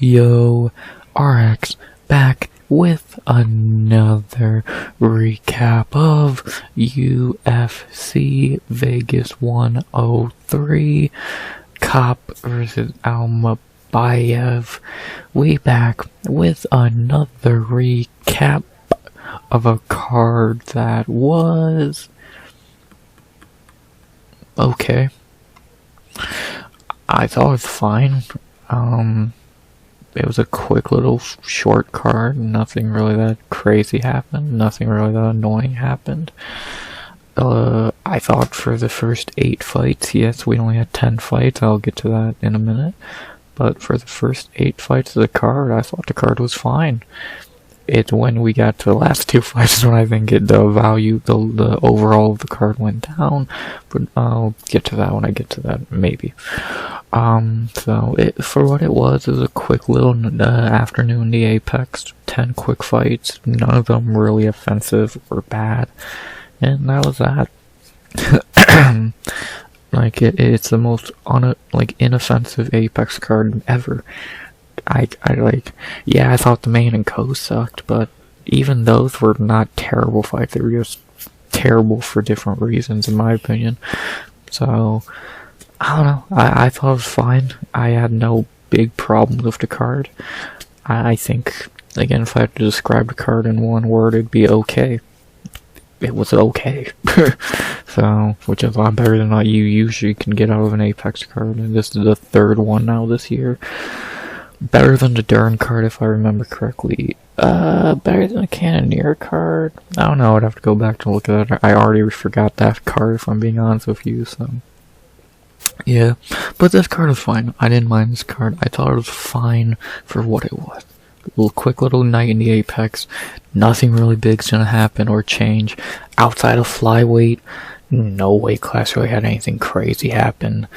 Yo, RX back with another recap of UFC Vegas 103, Cop versus Almeida. We back with another recap of a card that was okay. I thought it was fine. It was a quick little short card. Nothing really that crazy happened. Nothing really that annoying happened. I thought for the first 8 fights, yes, we only had 10 fights. I'll get to that in a minute. But for the first 8 fights of the card, I thought the card was fine. It's when we got to the last 2 fights when I think the value, the overall of the card went down. But I'll get to that when I get to that, maybe. So for what it was a quick little afternoon in the Apex. 10 quick fights, none of them really offensive or bad, and that was that. Like it's the most inoffensive Apex card ever. I thought the main and co sucked, but even those were not terrible fights. They were just terrible for different reasons, in my opinion. So I don't know. I thought it was fine. I had no big problems with the card. I think, again, if I had to describe the card in one word, it'd be okay. It was okay. So, which is a lot better than what you usually can get out of an Apex card. And this is the 3rd one now this year. Better than the Dern card, if I remember correctly. Better than a Cannoneer card? I don't know, I'd have to go back to look at it. I already forgot that card, if I'm being honest with you, so yeah, but this card was fine. I didn't mind this card. I thought it was fine for what it was. Quick little night in the Apex. Nothing really big's gonna happen or change. Outside of flyweight, no weight class really had anything crazy happen.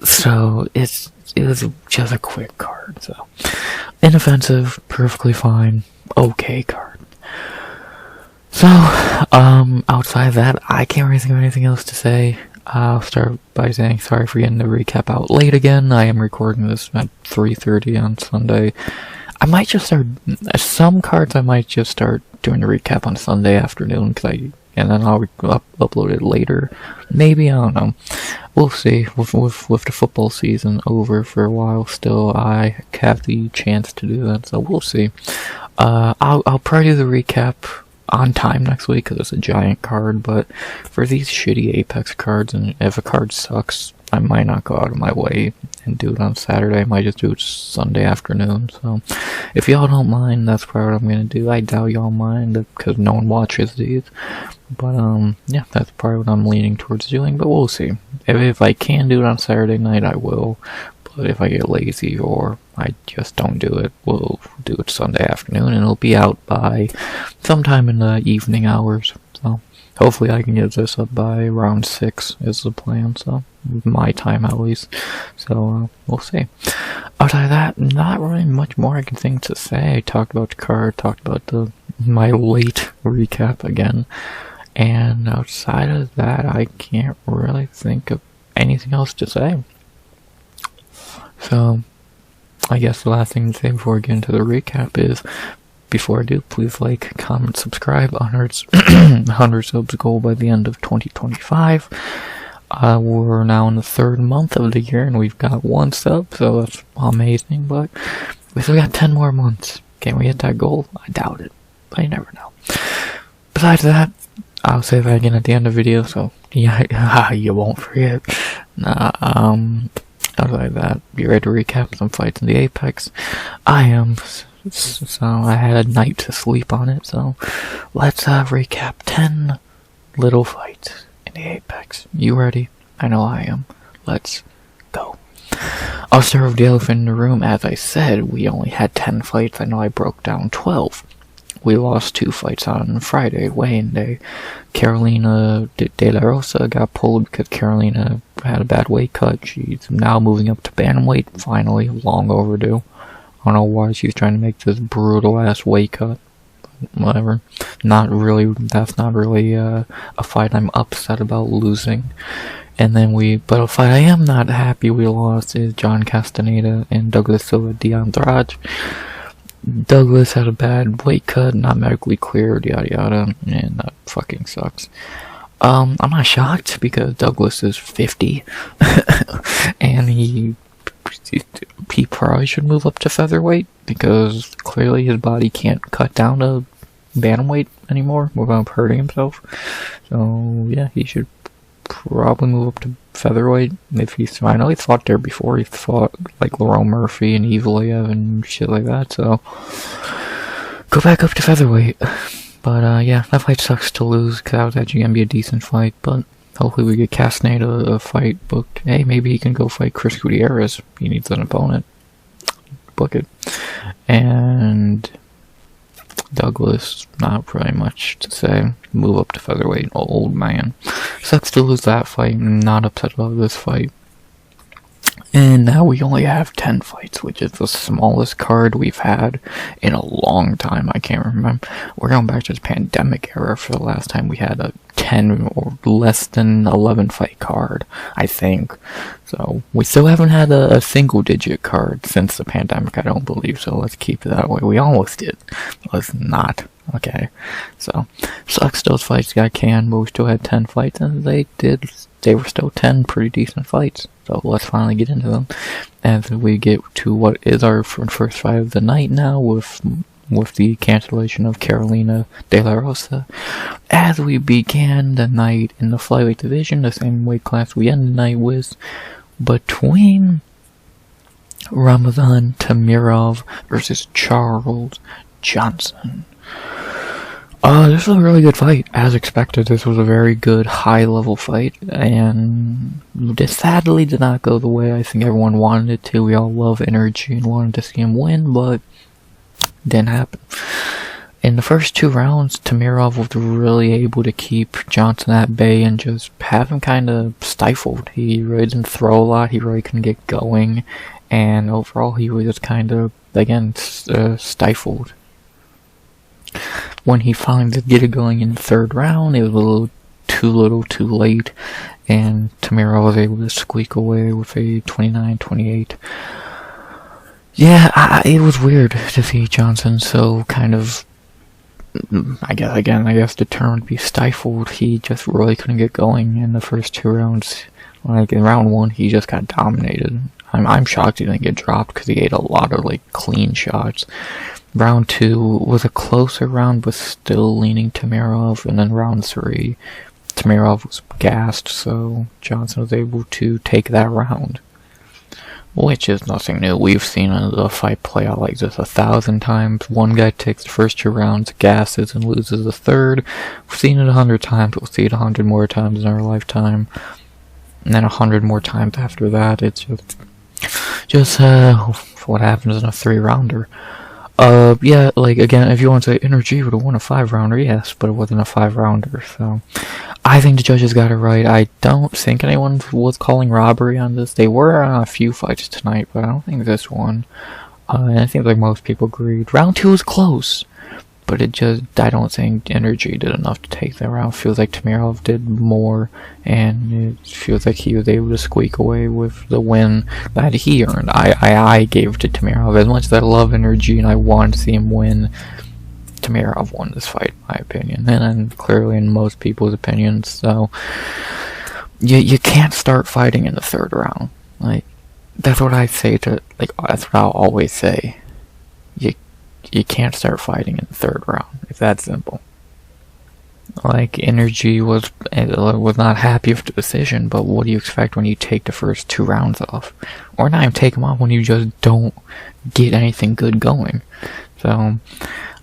So it was just a quick card. So inoffensive, perfectly fine, okay card. So outside of that, I can't really think of anything else to say. I'll start by saying sorry for getting the recap out late again. I am recording this at 3:30 on Sunday. I might just start, some cards I might just start doing the recap on Sunday afternoon, and then I'll upload it later. Maybe, I don't know. We'll see. With the football season over for a while still, I have the chance to do that, so we'll see. I'll probably do the recap on time next week because it's a giant card, but for these shitty Apex cards, and if a card sucks, I might not go out of my way and do it on Saturday. I might just do it Sunday afternoon. So if y'all don't mind, that's probably what I'm gonna do. I doubt y'all mind because no one watches these, but yeah, that's probably what I'm leaning towards doing, but we'll see. If I can do it on Saturday night, I will. But if I get lazy or I just don't do it, we'll do it Sunday afternoon, and it'll be out by sometime in the evening hours. So hopefully I can get this up by around 6 is the plan, so my time at least. So we'll see. Outside of that, not really much more I can think to say. I talked about the card, talked about my late recap again, and outside of that, I can't really think of anything else to say. So, I guess the last thing to say before we get into the recap is, before I do, please like, comment, subscribe. 100 subs goal by the end of 2025. We're now in the 3rd month of the year, and we've got 1 sub, so that's amazing, but we still got 10 more months. Can we hit that goal? I doubt it, but you never know. Besides that, I'll say that again at the end of the video, so yeah, you won't forget. Outside that, be ready to recap some fights in the Apex. I am, so I had a night to sleep on it, so let's recap 10 little fights in the Apex. You ready? I know I am. Let's go. I'll start with the elephant in the room. As I said, we only had 10 fights. I know I broke down 12. We lost 2 fights on Friday, weigh-in day. Carolina De La Rosa got pulled because Carolina had a bad weight cut. She's now moving up to bantamweight, finally, long overdue. I don't know why she's trying to make this brutal-ass weight cut. Whatever. That's not really a fight I'm upset about losing. And then but a fight I am not happy we lost is John Castaneda and Douglas Silva de Andrade. Douglas had a bad weight cut, not medically cleared, yada yada, and that fucking sucks. I'm not shocked because Douglas is 50, and he probably should move up to featherweight because clearly his body can't cut down to bantamweight anymore without hurting himself. So yeah, he should probably move up to featherweight if he's. I know he's fought there before. He's fought like Laurel Murphy and Eviliev and shit like that. So go back up to featherweight. But yeah, that fight sucks to lose because that was actually gonna be a decent fight. But hopefully we get Castaneda a fight booked. Hey, maybe he can go fight Chris Gutierrez. He needs an opponent. Book it. And Douglas, not really much to say. Move up to featherweight, old man. Sucks to lose that fight. Not upset about this fight. And now we only have 10 fights, which is the smallest card we've had in a long time. I can't remember. We're going back to the pandemic era for the last time we had a 10 or less than 11 fight card, I think. So we still haven't had a single digit card since the pandemic, I don't believe. So let's keep it that way. We almost did. Let's not. Okay. So sucks those fights got canned, but we still had 10 fights, and they were still 10 pretty decent fights. So let's finally get into them as we get to what is our first fight of the night now with the cancellation of Carolina De La Rosa. As we began the night in the flyweight division, the same weight class we ended the night with, between Ramazan Temirov versus Charles Johnson. This was a really good fight. As expected, this was a very good, high-level fight, and this sadly did not go the way I think everyone wanted it to. We all love energy and wanted to see him win, but didn't happen. In the first 2 rounds, Temirov was really able to keep Johnson at bay and just have him kind of stifled. He really didn't throw a lot, he really couldn't get going, and overall he was just kind of, again, stifled. When he finally did get it going in the 3rd round, it was a little too late, and Temirov was able to squeak away with a 29-28. Yeah, it was weird to see Johnson so kind of, I guess determined to be stifled. He just really couldn't get going in the first 2 rounds. Like in round 1, he just got dominated. I'm shocked he didn't get dropped because he ate a lot of like clean shots. Round 2 was a closer round, but still leaning Temirov, and then round 3, Temirov was gassed, so Johnson was able to take that round. Which is nothing new. We've seen a fight play out like this 1,000 times. One guy takes the first 2 rounds, gasses, and loses the 3rd. We've seen it 100 times. We'll see it 100 more times in our lifetime. And then 100 more times after that. It's just what happens in a 3-rounder. Yeah, like, again, if you want to say Energy would have won a 5-rounder, yes, but it wasn't a 5-rounder, so I think the judges got it right. I don't think anyone was calling robbery on this. They were on a few fights tonight, but I don't think this one. And I think like most people agreed. Round 2 was close, but I don't think Energy did enough to take that round. It feels like Temirov did more, and it feels like he was able to squeak away with the win that he earned. I gave it to Temirov. As much as I love Energy and I wanted to see him win, Temirov won this fight, in my opinion, and clearly in most people's opinions. So you can't start fighting in the 3rd round. Like, that's what I say that's what I'll always say. You can't start fighting in the 3rd round. It's that simple. Like, Energy was not happy with the decision, but what do you expect when you take the first 2 rounds off? Or not even take them off when you just don't get anything good going. So,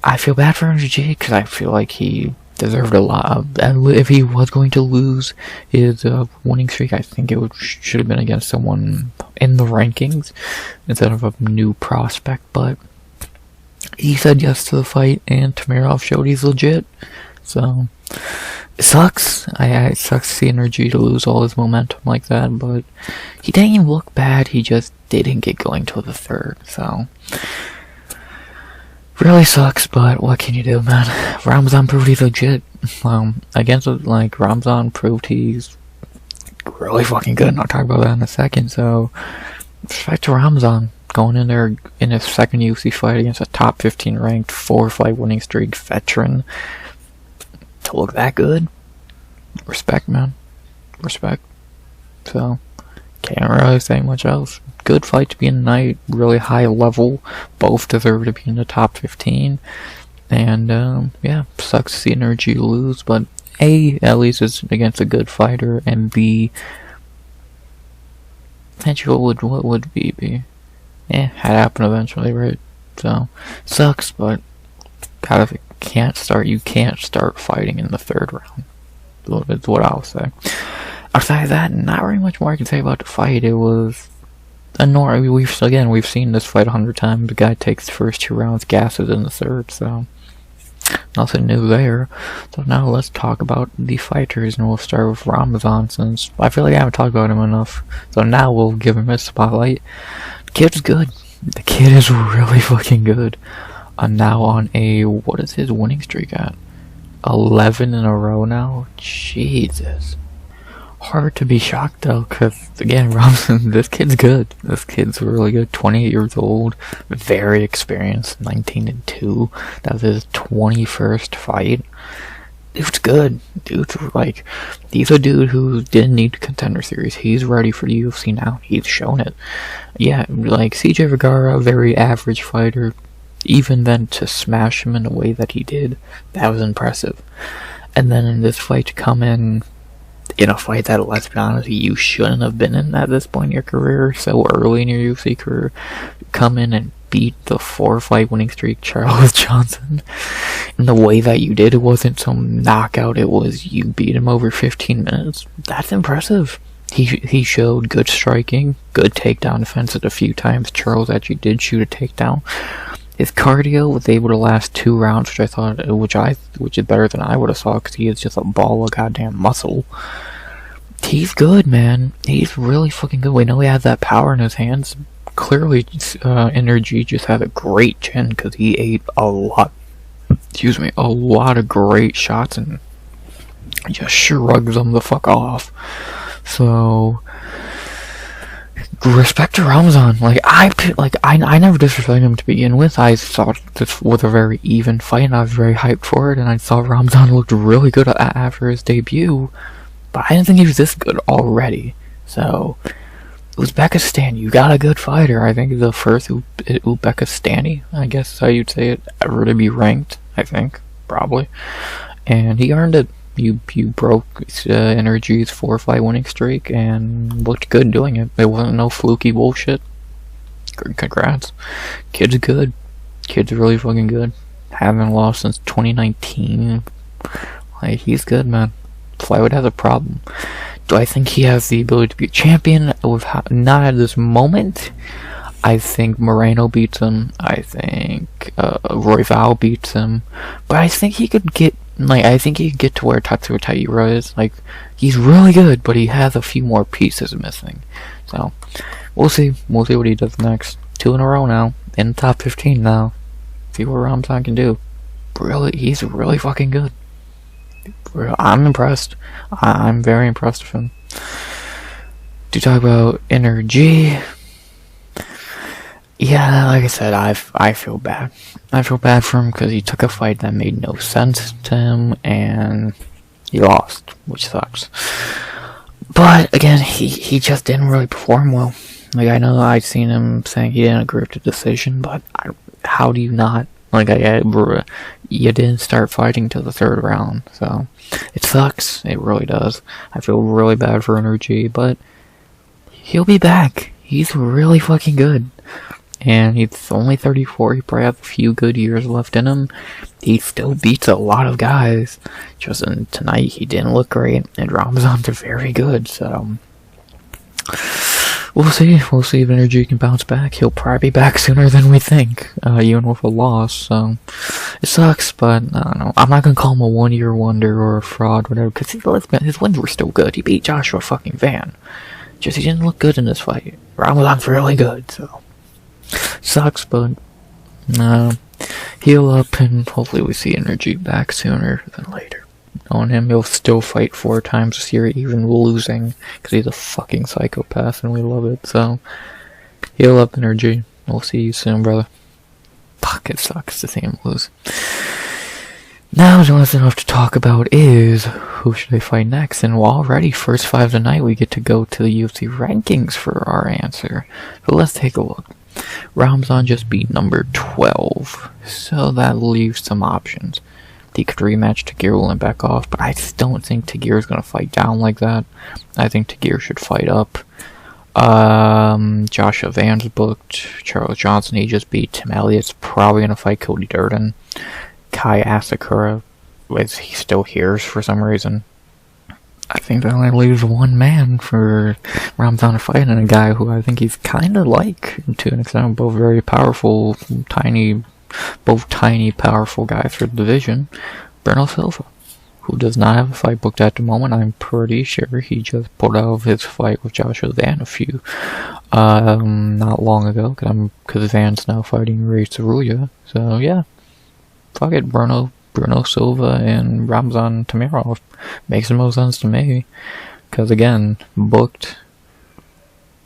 I feel bad for Energy because I feel like he deserved a lot. If he was going to lose his winning streak, I think it should have been against someone in the rankings instead of a new prospect, but he said yes to the fight, and Temirov showed he's legit. So, it sucks. It sucks to see Energy to lose all his momentum like that, but he didn't even look bad. He just didn't get going till the 3rd, so really sucks, but what can you do, man? Ramazan proved he's legit. Ramazan proved he's really fucking good, and I'll talk about that in a second. So, respect to Ramazan, going in there in his second UFC fight against a top 15 ranked 4-fight winning streak veteran. To look that good, respect, man. Respect. So, can't really say much else. Good fight to be in tonight, really high level. Both deserve to be in the top 15. And, yeah, sucks to see Energy lose, but A, at least it's against a good fighter, and B, what would B be? Had happen eventually, right? So, sucks, but you can't start fighting in the third round. That's what I'll say. Outside of that, not very much more I can say about the fight. It was annoying. We've seen this fight 100 times. The guy takes the first 2 rounds, gasses in the third, so nothing new there. So now let's talk about the fighters, and we'll start with Ramazan, since I feel like I haven't talked about him enough. So now we'll give him a spotlight. The kid's good. The kid is really fucking good. Now on a, what is his winning streak at? 11 in a row now? Jesus. Hard to be shocked though, because again, Ramazan, this kid's good. This kid's really good. 28 years old, very experienced, 19-2. That was his 21st fight. Dude's good. He's a dude who didn't need the Contender Series. He's ready for the UFC now. He's shown it. Yeah, like CJ Vergara, very average fighter. Even then, to smash him in the way that he did, that was impressive. And then in this fight, to come in a fight that, let's be honest, you shouldn't have been in at this point in your career, so early in your UFC career, come in and beat the 4-fight winning streak Charles Johnson. And the way that you did, it wasn't some knockout, it was you beat him over 15 minutes. That's impressive. He showed good striking, good takedown defense a few times. Charles actually did shoot a takedown. His cardio was able to last 2 rounds, which is better than I would have thought, because he is just a ball of goddamn muscle. He's good, man. He's really fucking good. We know he has that power in his hands. Clearly, Energy just had a great chin, because he ate a lot of great shots and just shrugs them the fuck off. So, respect to Ramazan. I never disrespected him to begin with. I thought this was a very even fight, and I was very hyped for it, and I thought Ramazan looked really good after his debut, but I didn't think he was this good already. So, Uzbekistan, you got a good fighter. I think the first Uzbekistani, I guess is how you'd say it, ever to be ranked, I think, probably. And he earned it. You broke Energy's 4-fight winning streak and looked good doing it. It wasn't no fluky bullshit. Congrats. Kid's good. Kid's really fucking good. Haven't lost since 2019. He's good, man. Flyweight has a problem. Do I think he has the ability to be a champion? Not at this moment. I think Moreno beats him. I think Royval beats him. But I think he could get to where Tatsuro Taira is. He's really good, but he has a few more pieces missing. So, we'll see. We'll see what he does next. 2 in a row now. In the top 15 now. See what Ramazan can do. He's really fucking good. I'm impressed. I'm very impressed with him. To talk about Energy, yeah, like I said, I feel bad. I feel bad for him because he took a fight that made no sense to him, and he lost, which sucks. But again, he just didn't really perform well. I know I've seen him saying he didn't agree with the decision, but how do you not? You didn't start fighting till the 3rd round, so it sucks. It really does. I feel really bad for Energy, but he'll be back. He's really fucking good. And he's only 34, he probably has a few good years left in him. He still beats a lot of guys. Just tonight, he didn't look great, and Ramazan's very good, so we'll see. We'll see if Energy can bounce back. He'll probably be back sooner than we think, even with a loss, so it sucks, but I don't know. I'm not gonna call him a one-year wonder or a fraud, whatever, because his wins were still good. He beat Joshua fucking Van. Just he didn't look good in this fight. Ramazan's really good, so sucks, but heal up, and hopefully we see Energy back sooner than later. on him. He'll still fight 4 times this year, even losing, because he's a fucking psychopath, and we love it. So, heal up, energy. We'll see you soon, brother. Fuck, it sucks to see him lose. Now, the last thing I have to talk about is who should I fight next, and already, first 5 tonight, we get to go to the UFC rankings for our answer. So let's take a look. Ramazan just beat number 12, so that leaves some options. He could rematch Tagir and back off, but I just don't think Tagir is going to fight down like that. I think Tagir should fight up. Joshua Van's booked. Charles Johnson, he just beat. Tim Elliott's probably going to fight Cody Durden. Kai Asakura, he still hears for some reason. I think that only leaves one man for Ramazan to fight, and a guy who I think he's kind of like, to an extent, both very powerful, both tiny, powerful guys for the division. Bruno Silva, who does not have a fight booked at the moment. I'm pretty sure he just pulled out of his fight with Joshua Van not long ago, because Van's now fighting Ray Cerulia. So yeah. Fuck it, Bruno Silva and Ramazan Temirov makes the most sense to me. Because again, booked,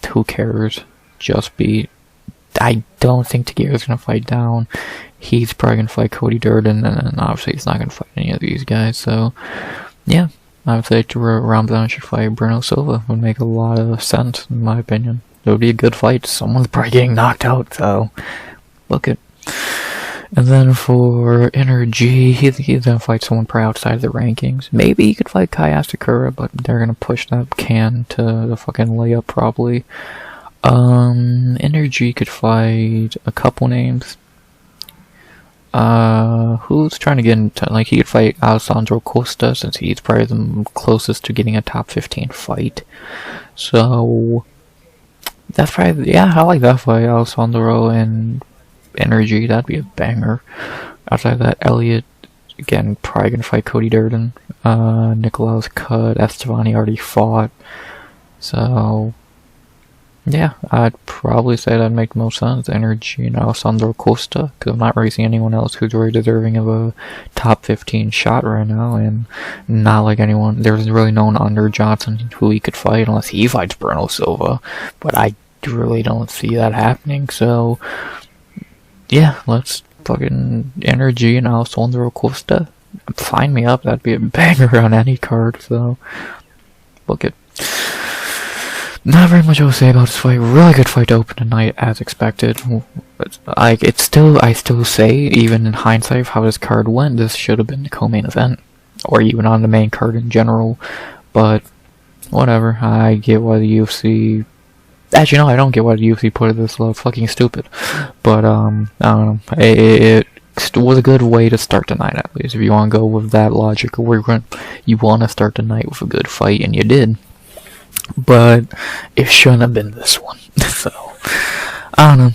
who cares? Just beat. I don't think Tagir is going to fight down. He's probably going to fight Cody Durden, and then obviously he's not going to fight any of these guys. So, yeah, I would say Ramazan should fight Bruno Silva. Would make a lot of sense, in my opinion. It would be a good fight. Someone's probably getting knocked out, so look it. And then for Energy, he's gonna fight someone probably outside of the rankings. Maybe he could fight Kai Asakura, but they're gonna push that can to the fucking layup probably. Energy could fight a couple names. Who's trying to get into, like, he could fight Alessandro Costa, since he's probably the closest to getting a top 15 fight. So, that's probably, yeah, I like that fight, Alessandro and Energy, that'd be a banger. Outside of that, Elliott, again, probably gonna fight Cody Durden. Nicolaus cut, Esteban already fought. So, yeah, I'd probably say that'd make the most sense. Energy and Alessandro Costa, because I'm not really seeing anyone else who's really deserving of a top 15 shot right now, and not like anyone, there's really no one under Johnson who he could fight unless he fights Bruno Silva, but I really don't see that happening, so yeah, let's fucking Energy and Alessandro Costa. Sign me up, that'd be a banger on any card, so book it. Not very much to say about this fight. Really good fight to open tonight, as expected. I still say, even in hindsight of how this card went, this should have been the co-main event, or even on the main card in general. But whatever. I get why the UFC. Actually, no, I don't get why the UFC put it this low. Fucking stupid. But I don't know. It was a good way to start the night, at least. If you want to go with that logic, you want to start the night with a good fight, and you did. But it shouldn't have been this one. So, I don't know.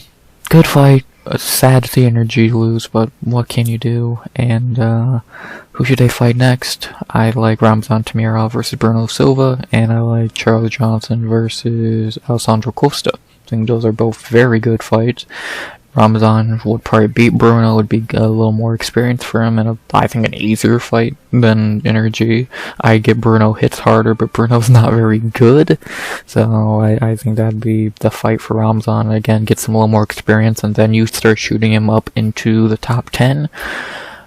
Good fight. Sad to see Energy lose, but what can you do? And who should they fight next? I like Ramazan Temirov versus Bruno Silva, and I like Charles Johnson versus Alessandro Costa. I think those are both very good fights. Ramazan would probably beat Bruno, would be a little more experience for him, and I think an easier fight than Energy. I get Bruno hits harder, but Bruno's not very good, so I think that'd be the fight for Ramazan. Again, get some a little more experience, and then you start shooting him up into the top 10.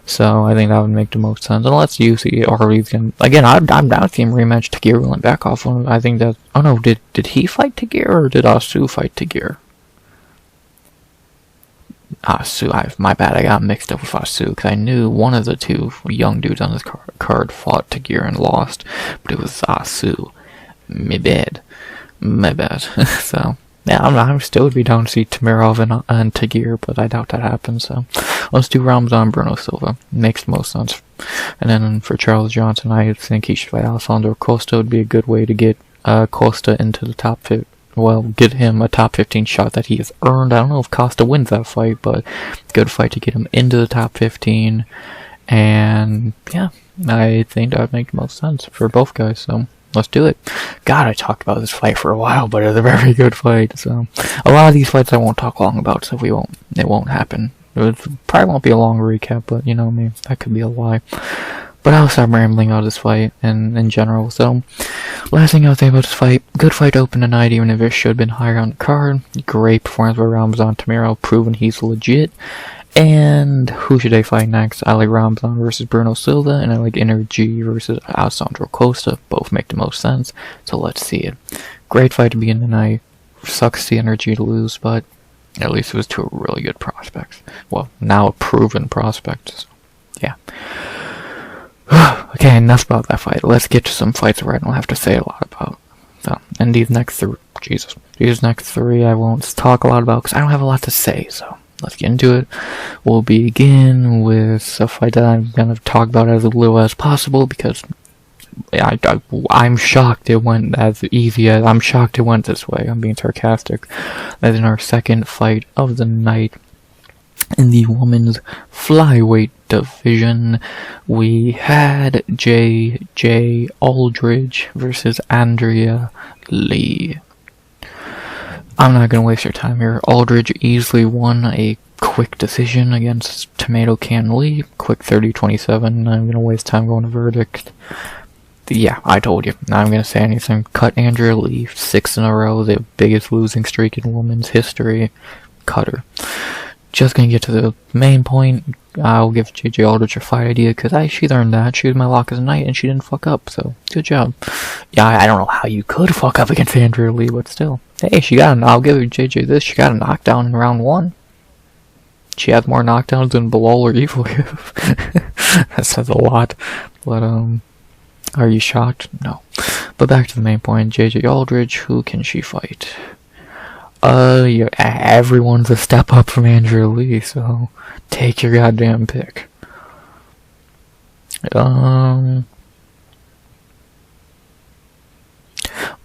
So I think that would make the most sense. Unless you see already can again, I'm down to see him rematch Tagir and back off on. I think that. Oh no, did he fight Tagir or did Austen fight Tagir? My bad, I got mixed up with Austen, because I knew one of the two young dudes on this card fought Tagir and lost, but it was Austen. My bad. So, yeah, I'm still would be down to see Temirov and Tagir, but I doubt that happens, so let's do Ramazan Bruno Silva. Makes the most sense. And then for Charles Johnson, I think he should fight Alessandro Costa. Would be a good way to get Costa into the top 50. Well, get him a top 15 shot that he has earned. I don't know if Costa wins that fight, but good fight to get him into the top 15. And yeah, I think that would make the most sense for both guys. So let's do it. God, I talked about this fight for a while, but it's a very good fight. So a lot of these fights I won't talk long about, so it won't happen. It probably won't be a long recap, but you know me, that could be a lie. But I'll stop rambling about this fight and in general. So, last thing I'll say about this fight, good fight to open tonight, even if it should have been higher on the card. Great performance by Ramazan Temirov, proving he's legit. And who should they fight next? I like Ramazan versus Bruno Silva, and I like Energy versus Alessandro Costa. Both make the most sense, so let's see it. Great fight to begin tonight. Sucks the Energy to lose, but at least it was two really good prospects. Well, now a proven prospect, so yeah. Okay, enough about that fight. Let's get to some fights where I don't have to say a lot about. So, and these next three I won't talk a lot about because I don't have a lot to say, so let's get into it. We'll begin with a fight that I'm going to talk about as little as possible because I'm shocked it went as easy as... I'm shocked it went this way. I'm being sarcastic. As in our second fight of the night in the women's flyweight division, we had J.J. Aldrich versus Andrea Lee. I'm not going to waste your time here. Aldrich easily won a quick decision against Tomato Can Lee. Quick 30-27. I'm going to waste time going to verdict. Yeah, I told you. Not even going to say anything. Cut Andrea Lee. 6 in a row. The biggest losing streak in women's history. Cut her. Just going to get to the main point. I'll give J.J. Aldrich a fight idea because she learned that. She was my lock of the night and she didn't fuck up. So, good job. Yeah, I don't know how you could fuck up against Andrea Lee, but still. Hey, I'll give JJ this. She got a knockdown in round 1. She has more knockdowns than Bilal or Evil. That says a lot. But, are you shocked? No. But back to the main point. JJ Aldrich, who can she fight? Yeah, everyone's a step up from Andrea Lee, so take your goddamn pick.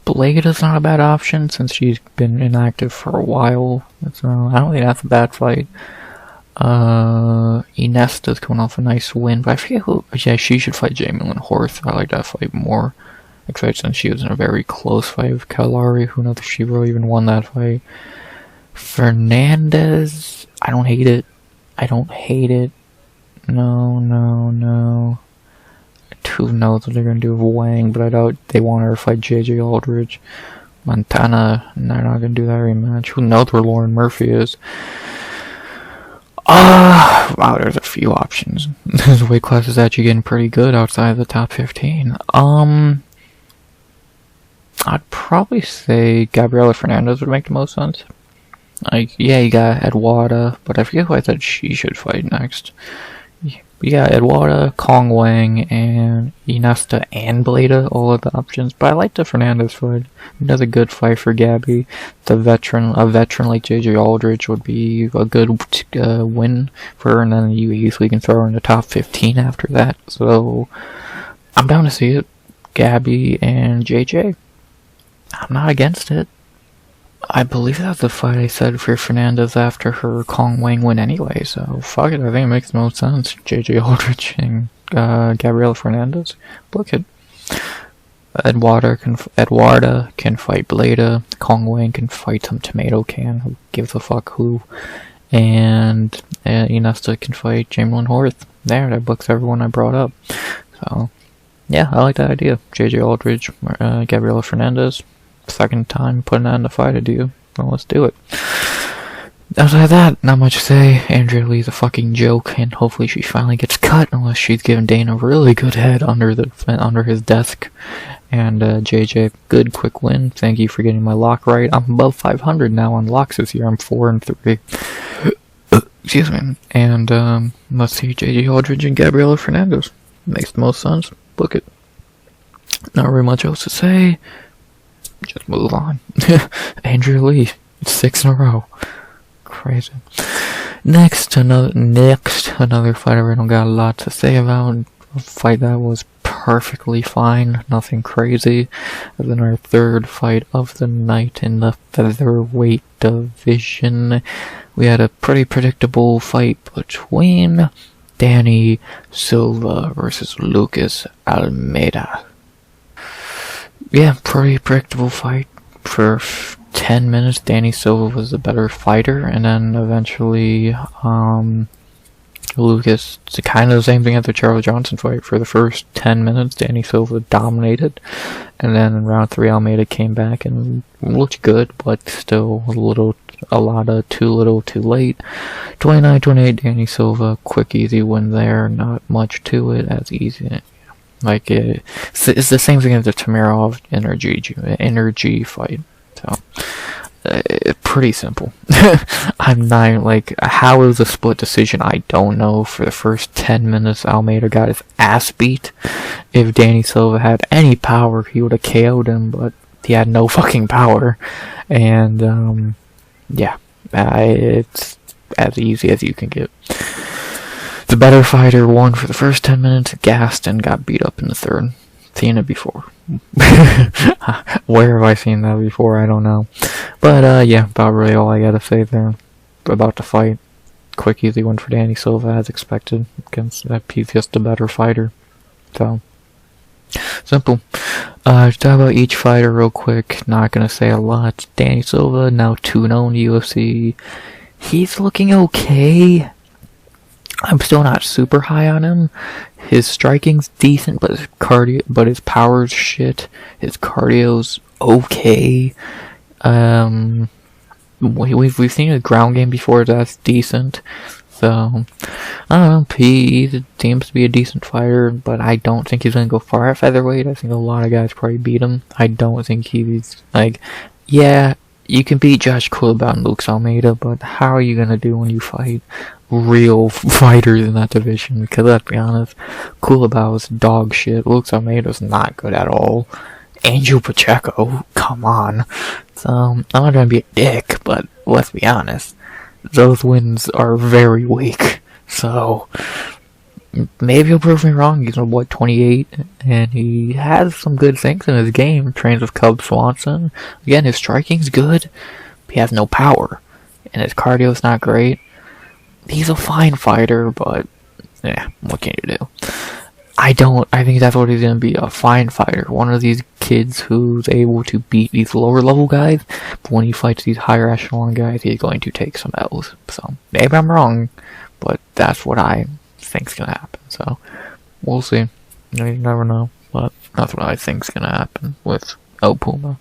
Blada's not a bad option since she's been inactive for a while. So I don't think that's a bad fight. Inesta's coming off a nice win, but I forget who. Yeah, she should fight Jamie-Lynn Horth. I like that fight more. Except since she was in a very close fight with Kalari. Who knows if she really even won that fight. Fernandez, I don't hate it. No. Who knows what they're going to do with Wang, but I doubt they want her to fight JJ Aldrich. Montana, they're not going to do that rematch. Who knows where Lauren Murphy is? Wow, there's a few options. This weight class is actually getting pretty good outside of the top 15. I'd probably say Gabriela Fernandez would make the most sense. Yeah, you got Eduarda, but I forget who I thought she should fight next. Yeah, Eduarda, Kong Wang, and Inesta and Blada, all of the options. But I like the Fernandez fight. That's a good fight for Gabby. A veteran like JJ Aldrich would be a good win for her, and then you easily can throw her in the top 15 after that. So, I'm down to see it. Gabby and JJ. I'm not against it. I believe that's the fight I said for Fernandez after her Kong Wang win anyway, so fuck it, I think it makes the most sense. JJ Aldrich and Gabriela Fernandez. Book it. Eduarda can fight Blada. Kong Wang can fight some Tomato Can. Who gives a fuck who? And Inesta can fight Jamie-Lynn Horth. There, that books everyone I brought up. So, yeah, I like that idea. JJ Aldrich, Gabriela Fernandez. Second time putting that in the fight, I do. Well, let's do it. Outside that, not much to say. Andrea Lee's a fucking joke, and hopefully she finally gets cut, unless she's giving Dana a really good head under his desk. And JJ, good quick win. Thank you for getting my lock right. I'm above 500 now on locks this year. I'm 4-3. Excuse me. And let's see JJ Aldrich and Gabriela Fernandez. Makes the most sense. Book it. Not really much else to say. Just move on. Andrea Lee, 6 in a row. Crazy. Next, another fight I don't got a lot to say about. A fight that was perfectly fine, nothing crazy. And then our third fight of the night in the featherweight division. We had a pretty predictable fight between Danny Silva versus Lucas Almeida. Yeah, pretty predictable fight. For 10 minutes, Danny Silva was the better fighter, and then eventually, Lucas, it's kind of the same thing as the Charles Johnson fight. For the first 10 minutes, Danny Silva dominated, and then in round 3, Almeida came back and looked good, but still a lot of too little, too late. 29-28, Danny Silva, quick, easy win there. Not much to it, as easy. Like it's the same thing as the Temirov energy fight. So. Pretty simple. I'm not, like, how it was a split decision, I don't know. For the first 10 minutes, Almeida got his ass beat. If Danny Silva had any power, he would have KO'd him, but he had no fucking power. And, yeah, it's as easy as you can get. The better fighter won for the first 10 minutes, gassed, and got beat up in the third. Seen it before. Where have I seen that before? I don't know. But yeah, about really all I gotta say there about the fight. Quick, easy win for Danny Silva as expected. Against that, he's just a better fighter. So simple. Talk about each fighter real quick. Not gonna say a lot. Danny Silva now 2-0 in the UFC. He's looking okay. I'm still not super high on him. His striking's decent, but his power's shit. His cardio's okay. We've seen a ground game before that's decent. So I don't know. He seems to be a decent fighter, but I don't think he's gonna go far at featherweight. I think a lot of guys probably beat him. I don't think he's like, yeah, you can beat Josh Kulabau and Luke Almeida, but how are you gonna do when you fight real fighters in that division? Because let's be honest, Kulabau's dog shit. Luke Almeida's not good at all. Angel Pacheco, come on. So I'm not gonna be a dick, but let's be honest, those wins are very weak. So maybe he'll prove me wrong. He's 28, and he has some good things in his game. Trains with Cub Swanson. Again, his striking's good. He has no power, and his cardio's not great. He's a fine fighter, but yeah, what can you do? I think that's what he's gonna be, a fine fighter. One of these kids who's able to beat these lower level guys, but when he fights these higher echelon guys, he's going to take some L's. So maybe I'm wrong, but that's what I think's gonna happen. So we'll see. You never know, but that's what I think's gonna happen with El Puma.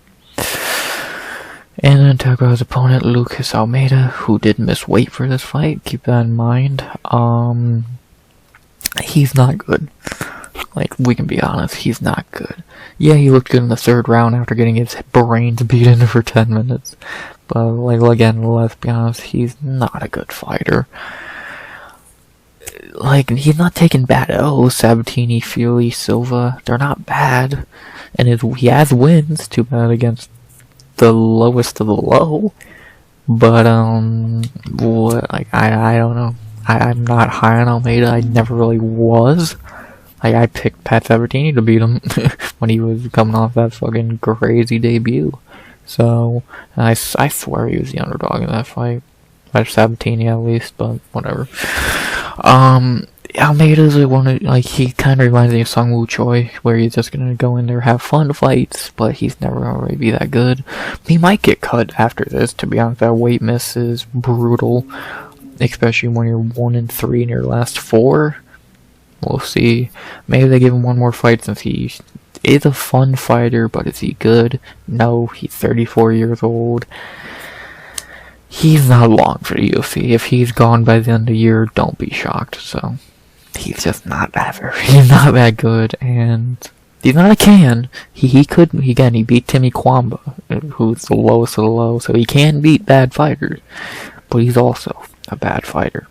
And then talk about his opponent, Lucas Almeida, who did miss weight for this fight. Keep that in mind. He's not good. Like, we can be honest, he's not good. Yeah, he looked good in the third round after getting his brains beaten for 10 minutes. But, like, again, let's be honest, he's not a good fighter. Like, he's not taking bad L's. Sabatini, Fury, Silva, they're not bad. And he has wins, too bad against the lowest of the low. But, like, I don't know. I'm not high on Almeida. I never really was. Like, I picked Pat Sabatini to beat him when he was coming off that fucking crazy debut. So, I swear he was the underdog in that fight. By Sabatini at least, but whatever. Almeida's like, he kind of reminds me of Sung Woo Choi, where he's just gonna go in there, have fun fights, but he's never gonna really be that good. He might get cut after this, to be honest. That weight miss is brutal. Especially when you're 1-3 in your last 4. We'll see. Maybe they give him one more fight since he is a fun fighter, but is he good? No, he's 34 years old. He's not long for the UFC. If he's gone by the end of the year, don't be shocked. So, he's just not that he's not that good, and he's not a can. He beat Timmy Kwamba, who's the lowest of the low, so he can beat bad fighters, but he's also a bad fighter.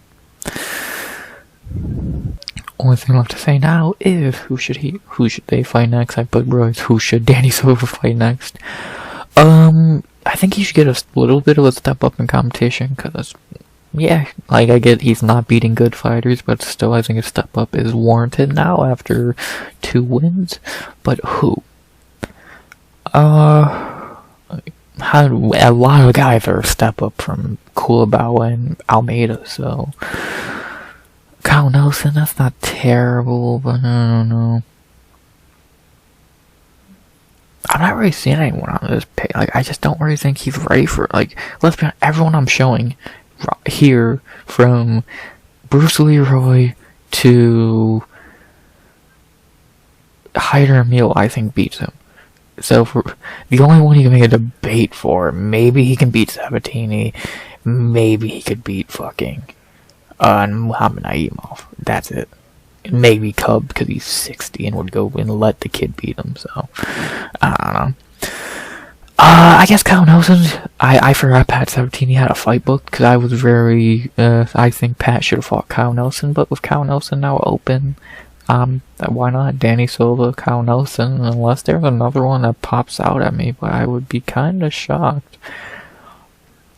Only thing left to say now is who should they fight next? I put bros. Who should Danny Silva fight next? I think he should get a little bit of a step up in competition, cause yeah, like I get he's not beating good fighters, but still I think a step up is warranted now after 2 wins. But who? A lot of guys are a step up from Kulabau and Almeida, so Kyle Nelson, that's not terrible, but I don't know. I'm not really seeing anyone on this page. Like, I just don't really think he's ready for, like, let's be honest, everyone I'm showing here from Bruce Leroy to Hyder Amil, I think, beats him. So for the only one you can make a debate for, maybe he can beat Sabatini, maybe he could beat fucking Muhammad Naimov. That's it. Maybe Cub because he's 60 and would go and let the kid beat him. So I don't know. I guess Kyle Nelson. I forgot Pat Sabatini had a fight booked because I was very. I think Pat should have fought Kyle Nelson, but with Kyle Nelson now open, why not Danny Silva, Kyle Nelson? Unless there's another one that pops out at me, but I would be kind of shocked.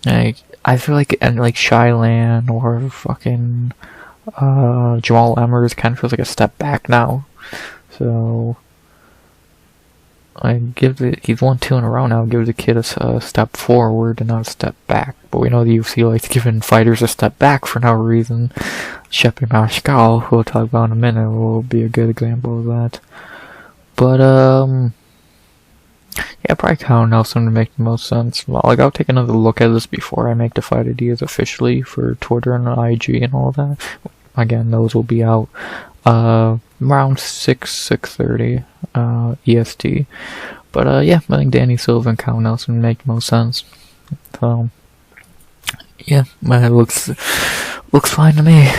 Like I feel like Shylan or fucking Jamal Emmers kind of feels like a step back now. So I give he's won 2 in a row now. Give the kid a step forward and not a step back. But we know the UFC likes giving fighters a step back for no reason. Chepe Mariscal, who we'll talk about in a minute, will be a good example of that. But yeah, probably Kyle Nelson would make the most sense. Well, I'll take another look at this before I make the fight ideas officially for Twitter and IG and all that. Again, those will be out around 6:30 EST. But yeah, I think Danny Silva and Kyle Nelson would make the most sense. So yeah, it looks fine to me.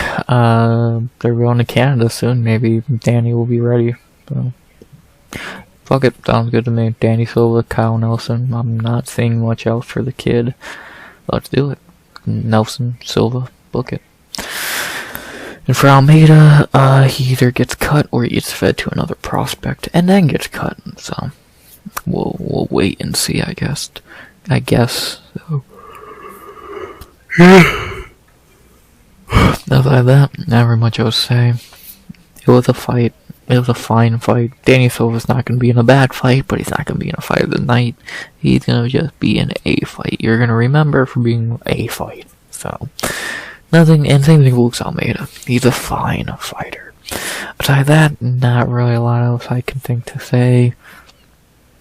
They're going to Canada soon. Maybe Danny will be ready. So fuck it, sounds good to me. Danny Silva, Kyle Nelson. I'm not seeing much else for the kid. Let's do it. Nelson, Silva, book it. And for Almeida, he either gets cut or he gets fed to another prospect and then gets cut. So we'll wait and see. I guess. So. Other than that, not very much else to say. It was a fight. It was a fine fight. Danny Silva's not going to be in a bad fight, but he's not going to be in a fight of the night. He's going to just be in a fight. You're going to remember for being a fight. So, nothing, and same thing with Luke Almeida. He's a fine fighter. Aside that, not really a lot else I can think to say.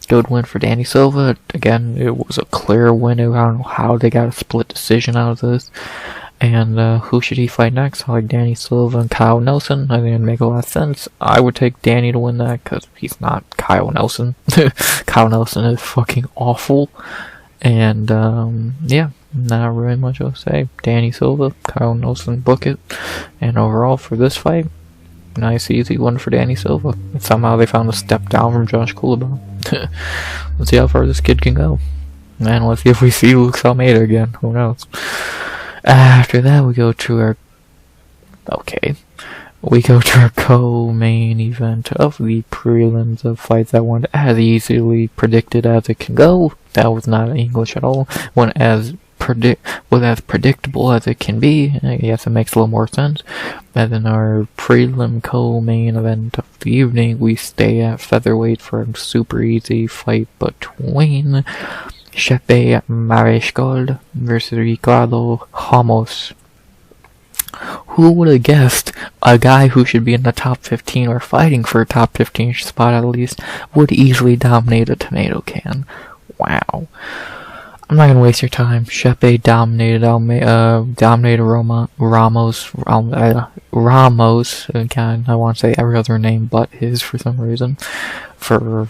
Good win for Danny Silva. Again, it was a clear win. I don't know how they got a split decision out of this. And who should he fight next? I like Danny Silva and Kyle Nelson. I think it'd make a lot of sense. I would take Danny to win that because he's not Kyle Nelson. Kyle Nelson is fucking awful. And yeah, not really much else to say. Danny Silva, Kyle Nelson, book it. And overall for this fight, nice easy win for Danny Silva. And somehow they found a step down from Josh Kulabov. Let's see how far this kid can go. And let's see if we see Luke Almeida again. Who knows? After that, we go to our co-main event of the prelims of fights that went as easily predicted as it can go. That was not English at all. Went as predictable as it can be. I guess it makes a little more sense. And then our prelim co-main event of the evening, we stay at featherweight for a super easy fight between Chepe Mariscal versus Ricardo Ramos. Who would have guessed a guy who should be in the top 15 or fighting for a top 15 spot at least would easily dominate a tomato can? Wow. I'm not gonna waste your time. Chepe dominated Ramos. Again, I want to say every other name but his for some reason. For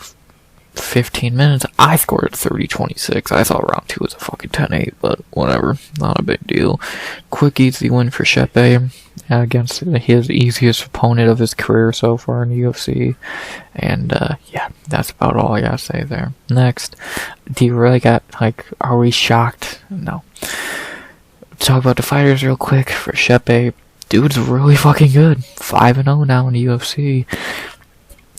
15 minutes, I scored 30-26. I thought round 2 was a fucking 10-8, but whatever, not a big deal. Quick, easy win for Chepe against his easiest opponent of his career so far in the UFC. And yeah, that's about all I gotta say there. Next, do you really got, are we shocked? No. Talk about the fighters real quick. For Chepe, dude's really fucking good. 5-0 now in the UFC.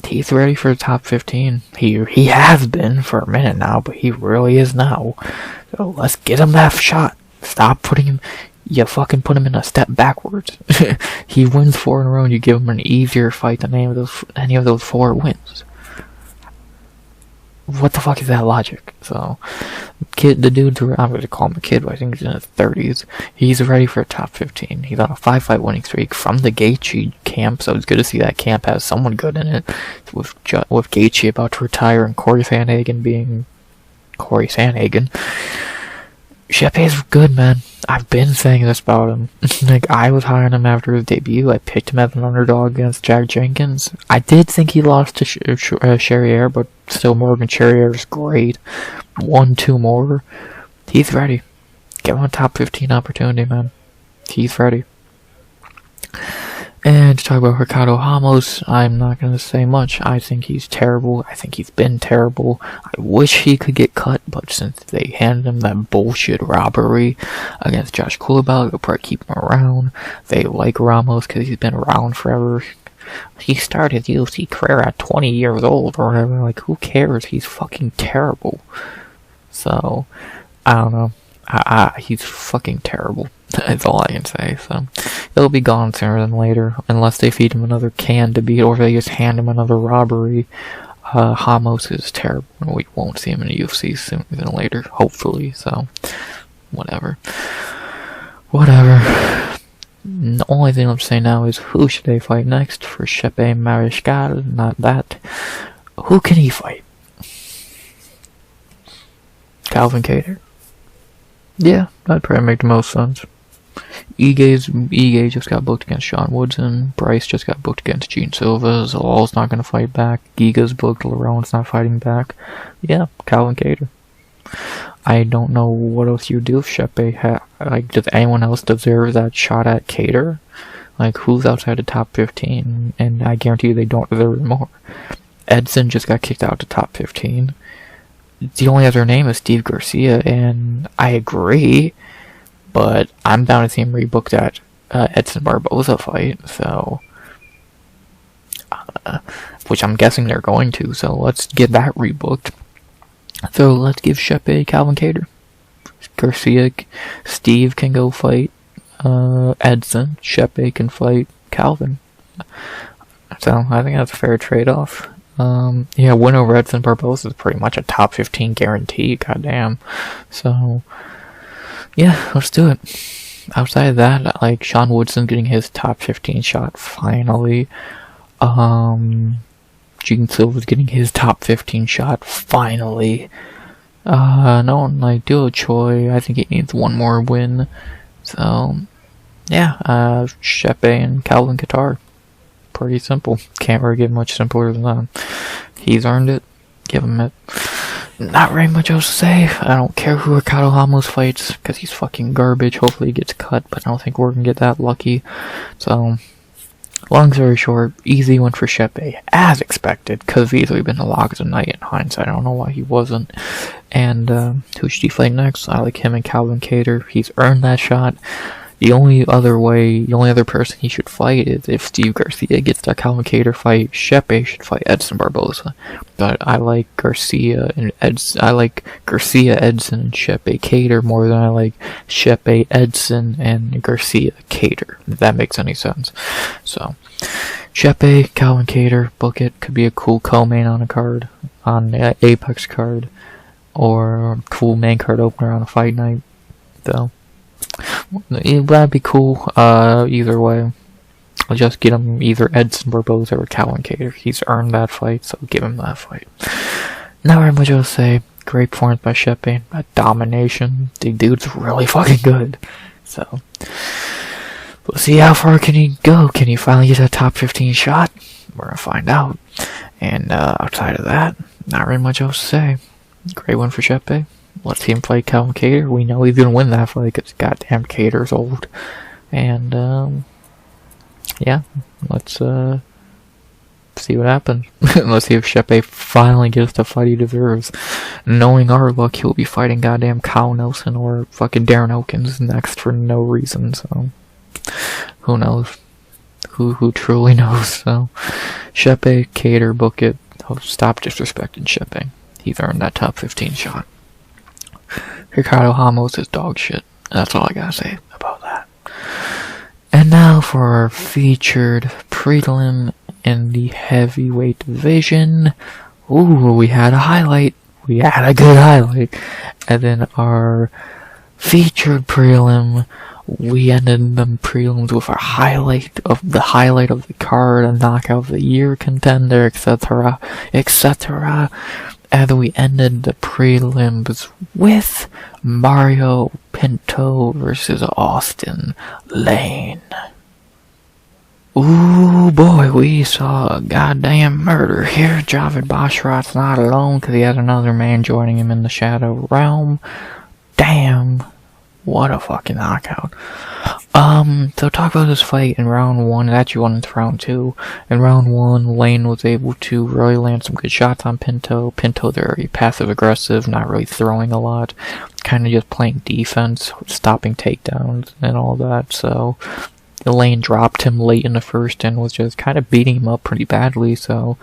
He's ready for the top 15. He has been for a minute now, but he really is now. So let's get him that shot. Stop putting him. You fucking put him in a step backwards. He wins 4 in a row, and you give him an easier fight than any of those 4 wins. What the fuck is that logic? So, the dude's, I'm going to call him a kid, but I think he's in his 30s. He's ready for a top 15. He's on a 5-fight winning streak from the Gaethje camp, so it's good to see that camp has someone good in it. With Gaethje about to retire and Corey Sandhagen being Corey Sandhagen. Chepe's good, man. I've been saying this about him. Like, I was high on him after his debut. I picked him as an underdog against Jack Jenkins. I did think he lost to Charrier, but still Morgan Charrier is great. 1-2 more. He's ready. Give him a top 15 opportunity, man. He's ready. And to talk about Ricardo Ramos, I'm not going to say much. I think he's terrible. I think he's been terrible. I wish he could get cut, but since they handed him that bullshit robbery against Josh Kulabal, they'll probably keep him around. They like Ramos because he's been around forever. He started his UFC career at 20 years old or whatever. Like, who cares? He's fucking terrible. So, I don't know. He's fucking terrible. That's all I can say. So he'll be gone sooner than later, unless they feed him another can to beat, or they just hand him another robbery. Ramos is terrible, and we won't see him in the UFC sooner than later, hopefully. So whatever. The only thing I'm saying now is, who should they fight next for Chepe Mariscal? Not that. Who can he fight? Calvin Kattar? Yeah, that'd probably make the most sense. Ige just got booked against Sean Woodson. Bryce just got booked against Gene Silva. Zalal's not going to fight back. Giga's booked. Laron's not fighting back. Yeah, Calvin Kattar. I don't know what else you do if Chepe like, does anyone else deserve that shot at Kattar? Like, who's outside the top 15? And I guarantee you they don't deserve it more. Edson just got kicked out to top 15. The only other name is Steve Garcia, and I agree, but I'm down to see him rebooked that Edson Barboza fight, so, which I'm guessing they're going to, so let's get that rebooked. So let's give Chepe Calvin Kattar. Garcia, Steve can go fight Edson, Chepe can fight Calvin. So I think that's a fair trade-off. Yeah, win over Edson Barboza is pretty much a top 15 guarantee, goddamn. So, yeah, let's do it. Outside of that, like, Sean Woodson getting his top 15 shot, finally. Gene Silva's getting his top 15 shot, finally. No one like Duo Choi, I think he needs one more win. So, yeah, Chepe and Calvin Kattar. Pretty simple. Can't really get much simpler than that. He's earned it. Give him it. Not very much else to say. I don't care who Ricardo Ramos fights, because he's fucking garbage. Hopefully he gets cut, but I don't think we're gonna get that lucky. So, long story short, easy win for Chepe, as expected. Could have easily been the lock of the night in hindsight. I don't know why he wasn't. And, who should he fight next? I like him and Calvin Kattar. He's earned that shot. The only other person he should fight is if Steve Garcia gets that Calvin Kattar fight. Chepe should fight Edson Barboza. But I like Garcia, Edson, and Chepe Kattar more than I like Chepe, Edson, and Garcia Kattar, if that makes any sense. So, Chepe, Calvin Kattar, book it. Could be a cool co-main on a card, on the Apex card, or a cool main card opener on a fight night. So, that'd be cool. Either way, I'll just get him either Edson Barboza or Calvin Kattar. He's earned that fight, so give him that fight. Not very much else to say. Great performance by Chepe. A domination. The dude's really fucking good. So, we'll see how far can he go. Can he finally get a top 15 shot? We're gonna find out. And outside of that, not very much else to say. Great one for Chepe. Let's see him fight Calvin Kattar. We know he's gonna win that fight because goddamn Kattar's old. And, yeah, let's see what happens. Let's see if Chepe finally gets the fight he deserves. Knowing our luck, he'll be fighting goddamn Kyle Nelson or fucking Darren Elkins next for no reason, so who knows? Who truly knows? So, Chepe, Kattar, book it. Stop disrespecting Chepe. He's earned that top 15 shot. Ricardo Ramos is dog shit. That's all I gotta say about that. And now for our featured prelim in the heavyweight division. Ooh, we had a highlight. We had a good highlight. And then our featured prelim, we ended the prelims with our highlight of the card, a knockout of the year contender, etc., etc. as we ended the prelims with Mario Pinto versus Austen Lane. Ooh boy, we saw a goddamn murder here. Javid Basharat's not alone because he has another man joining him in the Shadow Realm. Damn, what a fucking knockout. So talk about this fight in round 1. It actually went into round 2. In round 1, Lane was able to really land some good shots on Pinto. Pinto very passive aggressive, not really throwing a lot. Kind of just playing defense, stopping takedowns and all that. So Lane dropped him late in the first and was just kind of beating him up pretty badly. So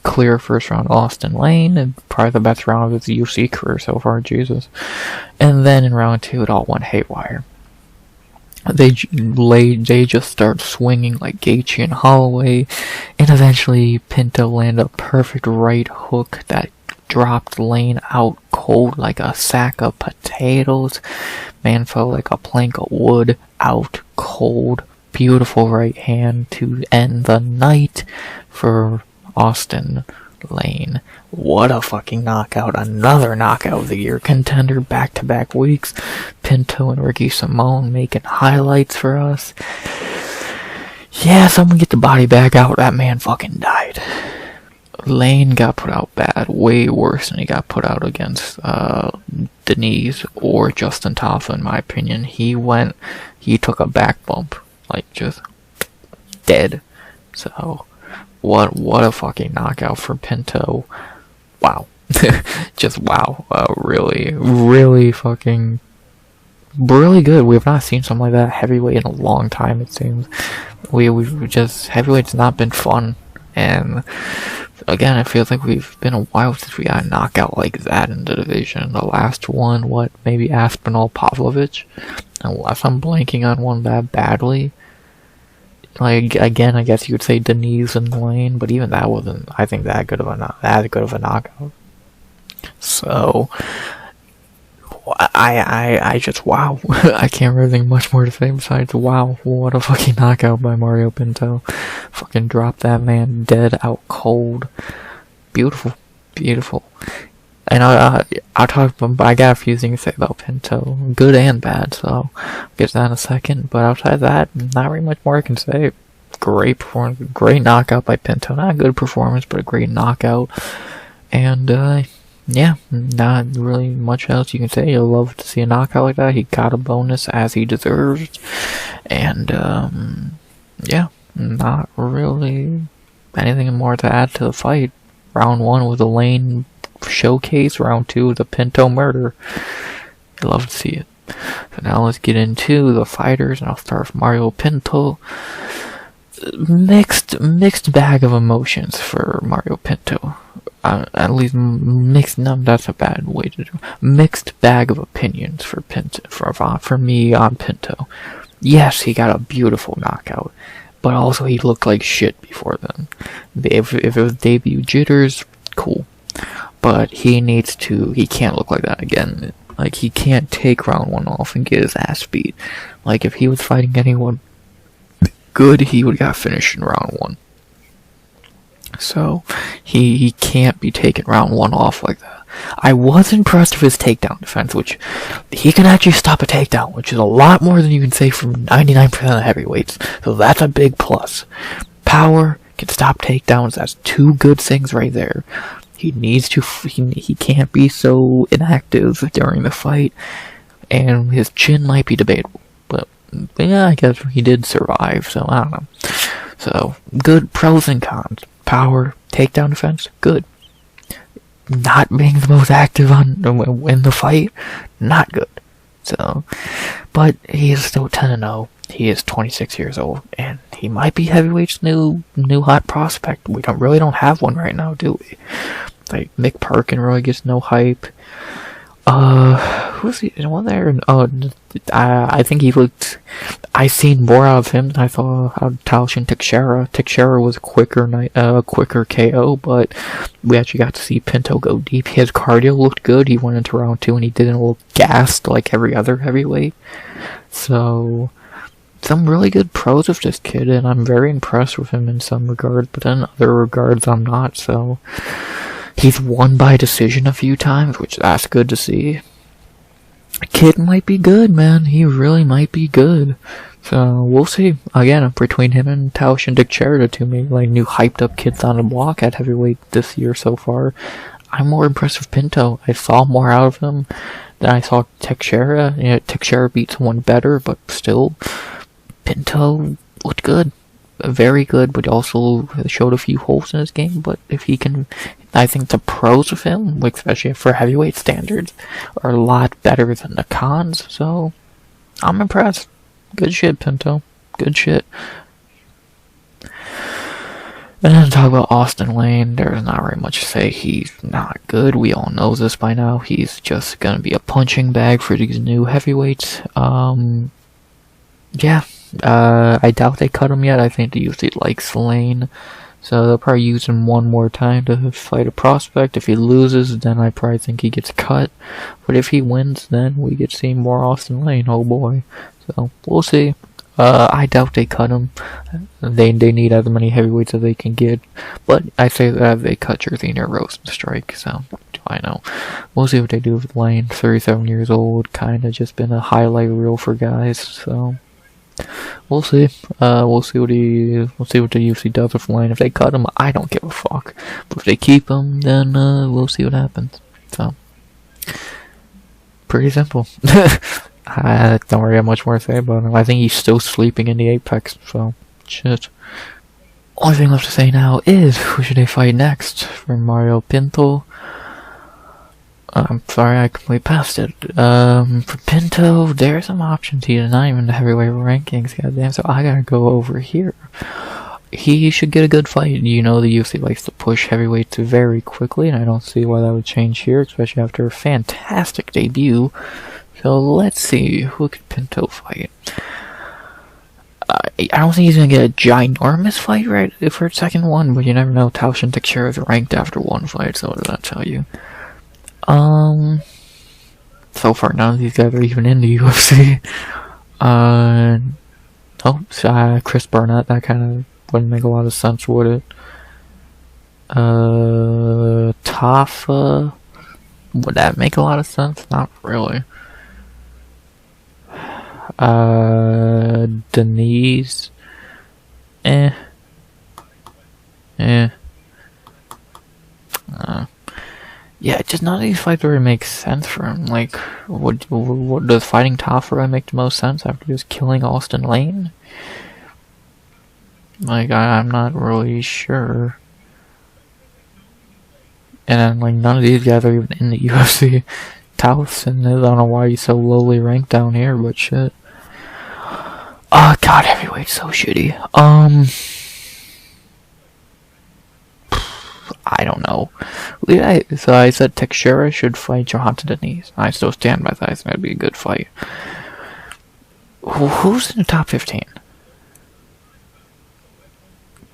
clear first round Austen Lane, and probably the best round of his UFC career so far, Jesus. And then in round 2, it all went haywire. They just start swinging like Gaethje and Holloway, and eventually Pinto landed a perfect right hook that dropped Lane out cold like a sack of potatoes. Man felt like a plank of wood, out cold. Beautiful right hand to end the night for Austen Lane. What a fucking knockout. Another knockout of the year contender, back-to-back weeks. Pinto and Ricky Simone making highlights for us. Yeah, someone get the body bag out. That man fucking died. Lane got put out bad, way worse than he got put out against Denise or Justin Tafa, in my opinion. He took a back bump, like just dead. So what a fucking knockout for Pinto. Wow. Just wow. Really fucking really good. We have not seen something like that heavyweight in a long time, it seems. We've just, heavyweight's not been fun. And again, it feels like we've been a while since we got a knockout like that in the division. The last one, maybe Aspinall Pavlovich? Unless I'm blanking on one that badly. Like, again, I guess you could say Denise and Lane, but even that wasn't, I think, that good of a knockout. So, I just, wow. I can't really think much more to say besides, wow, what a fucking knockout by Mario Pinto. Fucking dropped that man dead out cold. Beautiful. And I'll talk, but I got a few things to say about Pinto, good and bad, so I'll get to that in a second. But outside of that, not very much more I can say. Great performance, great knockout by Pinto. Not a good performance, but a great knockout. And yeah, not really much else you can say. You'll love to see a knockout like that. He got a bonus as he deserves. And yeah, not really anything more to add to the fight. Round 1 was a Lane showcase. Round 2 was a Pinto murder. I love to see it. So now let's get into the fighters, and I'll start with Mario Pinto. Mixed bag of emotions for Mario Pinto. At least mixed. No, that's a bad way to do. Mixed bag of opinions for Pinto. For me on Pinto. Yes, he got a beautiful knockout, but also he looked like shit before then. If it was debut jitters, cool. But he can't look like that again. Like, he can't take round 1 off and get his ass beat. Like, if he was fighting anyone good, he would got finished in round 1. So, he can't be taking round 1 off like that. I was impressed with his takedown defense, which he can actually stop a takedown, which is a lot more than you can say from 99% of heavyweights. So that's a big plus. Power, can stop takedowns, that's 2 good things right there. He needs to, he can't be so inactive during the fight, and his chin might be debatable, but yeah, I guess he did survive, so I don't know. So, good pros and cons. Power, takedown defense, good. Not being the most active in the fight, not good. So, but he is still 10-0. He is 26 years old, and he might be heavyweight's new hot prospect. We don't have one right now, do we? Like, Mick Parkin really gets no hype. Who's the one there? Oh, I think he looked. I seen more out of him than I saw out of Talshin Teixeira. Teixeira was a quicker KO, but we actually got to see Pinto go deep. His cardio looked good. He went into round 2 and he didn't look gassed like every other heavyweight. So, some really good pros with this kid, and I'm very impressed with him in some regards, but in other regards I'm not. So, He's won by decision a few times, which that's good to see. Kid might be good, man. He really might be good. So we'll see. Again, between him and Tausch and Teixeira, to me, like new hyped up kids on the block at heavyweight this year so far. I'm more impressed with Pinto. I saw more out of him than I saw Teixeira. You know, Teixeira beat someone better, but still, Pinto looked good. Very good, but also showed a few holes in his game. But if he can, I think the pros of him, like especially for heavyweight standards, are a lot better than the cons. So I'm impressed. Good shit, Pinto. Good shit. And then talk about Austen Lane. There's not very much to say. He's not good. We all know this by now. He's just gonna be a punching bag for these new heavyweights. Yeah. I doubt they cut him yet. I think the UFC likes Lane, so they'll probably use him one more time to fight a prospect. If he loses, then I probably think he gets cut. But if he wins, then we get to see more Austen Lane. Oh boy. So we'll see. I doubt they cut him. They need as many heavyweights as they can get. But I say that they cut Jerthina Rosenstrike, so I know. We'll see what they do with Lane. 37 years old, kinda just been a highlight reel for guys, so we'll see. We'll see what the UFC does with Lane. If they cut him, I don't give a fuck. But if they keep him, then we'll see what happens. So pretty simple. I don't really have much more to say about him. I think he's still sleeping in the Apex, so shit. Only thing left to say now is, who should they fight next? For Mario Pinto. I'm sorry, I completely passed it. For Pinto, there are some options. He's not even in the heavyweight rankings, goddamn, so I gotta go over here. He should get a good fight. You know the UFC likes to push heavyweights very quickly, and I don't see why that would change here, especially after a fantastic debut. So let's see, who could Pinto fight? I don't think he's gonna get a ginormous fight right for a second one, but you never know. Tausch and Teixeira is ranked after one fight, so what does that tell you? So far none of these guys are even in the UFC. Chris Barnett, that kind of wouldn't make a lot of sense, would it? Tafa, would that make a lot of sense? Not really. Denise, yeah, just none of these fights really make sense for him. Like, what does fighting Tafa really make the most sense after just killing Austen Lane? Like, I'm not really sure. And then, like, none of these guys are even in the UFC. Towson, I don't know why he's so lowly ranked down here, but shit. Oh god, heavyweight's so shitty. I don't know. So I said Teixeira should fight Johanna Denise. I still stand by that. I think that'd be a good fight. Who's in the top 15?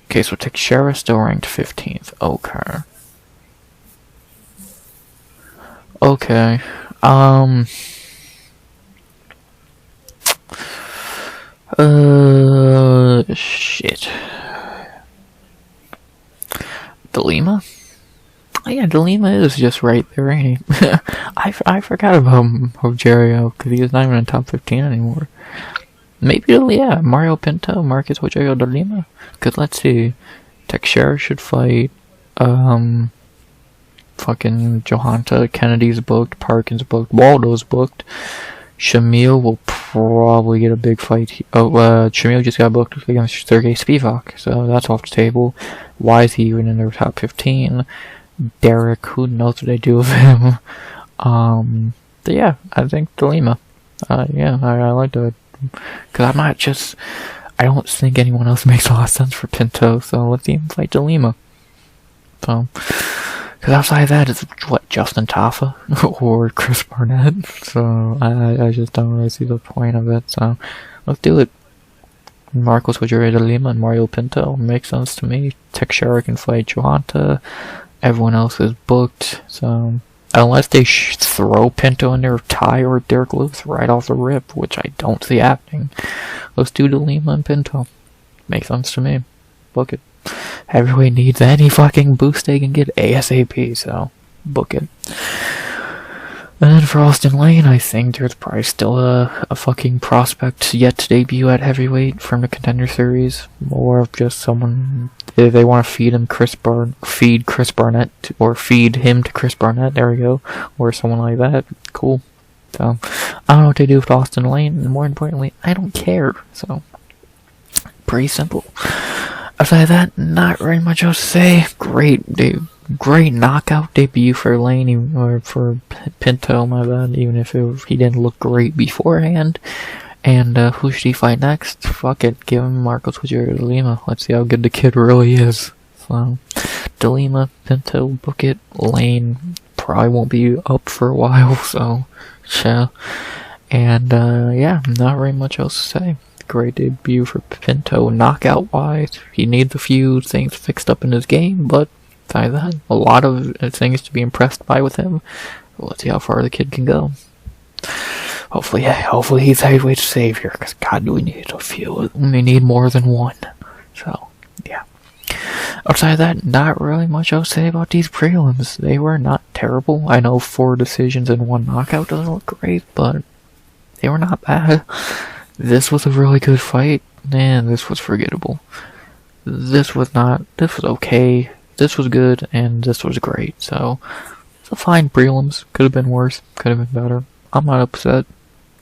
Okay, so Teixeira still ranked 15th. Okay. Okay. Shit. DeLima? Oh, yeah, DeLima is just right there, ain't he? I forgot about Rogerio, because he was not even in the top 15 anymore. Maybe, yeah, Mario Pinto, Marcus Rogerio DeLima. Because let's see, Teixeira should fight, fucking Johanna, Kennedy's booked, Parkins booked, Waldo's booked. Shamil will probably get a big fight. Shamil just got booked against Sergey Spivak, so that's off the table. Why is he even in their top 15? Derek, who knows what they do with him? But yeah, I think DeLima. Yeah, I like that. Because I don't think anyone else makes a lot of sense for Pinto, so let's even fight DeLima. So, because outside of that, it's what, Justin Tafa or Chris Barnett. So I just don't really see the point of it. So let's do it. Marcos Rogerio de Lima and Mario Pinto makes sense to me. Teixeira can fight Johanna. Everyone else is booked. So unless they throw Pinto in there, Ty or Derek Lewis right off the rip, which I don't see happening. Let's do de Lima and Pinto. Makes sense to me. Book it. Heavyweight needs any fucking boost they can get ASAP, so book it. And then for Austen Lane, I think there's probably still a fucking prospect yet to debut at heavyweight from the Contender Series. More of just someone, if they want to feed Chris Barnett, or feed him to Chris Barnett, there we go, or someone like that, cool. So, I don't know what they do with Austen Lane, and more importantly, I don't care, so, pretty simple. Outside of that, not very much else to say. Great knockout debut for Lane, or for Pinto, my bad, even if he didn't look great beforehand. And who should he fight next? Fuck it, give him Marcos de Lima. Let's see how good the kid really is. So, de Lima, Pinto, book it. Lane probably won't be up for a while, so, yeah. And, yeah, not very much else to say. Great debut for Pinto, knockout-wise. He needs a few things fixed up in his game, but besides that, a lot of things to be impressed by with him. Let's see how far the kid can go. Hopefully he's heavyweight savior, because God, we need a few. We need more than one. So, yeah. Outside of that, not really much else to say about these prelims. They were not terrible. I know 4 decisions and 1 knockout doesn't look great, but they were not bad. This was a really good fight, and this was forgettable. This was okay, this was good, and this was great, so it's a fine prelims. Could have been worse, could have been better. I'm not upset.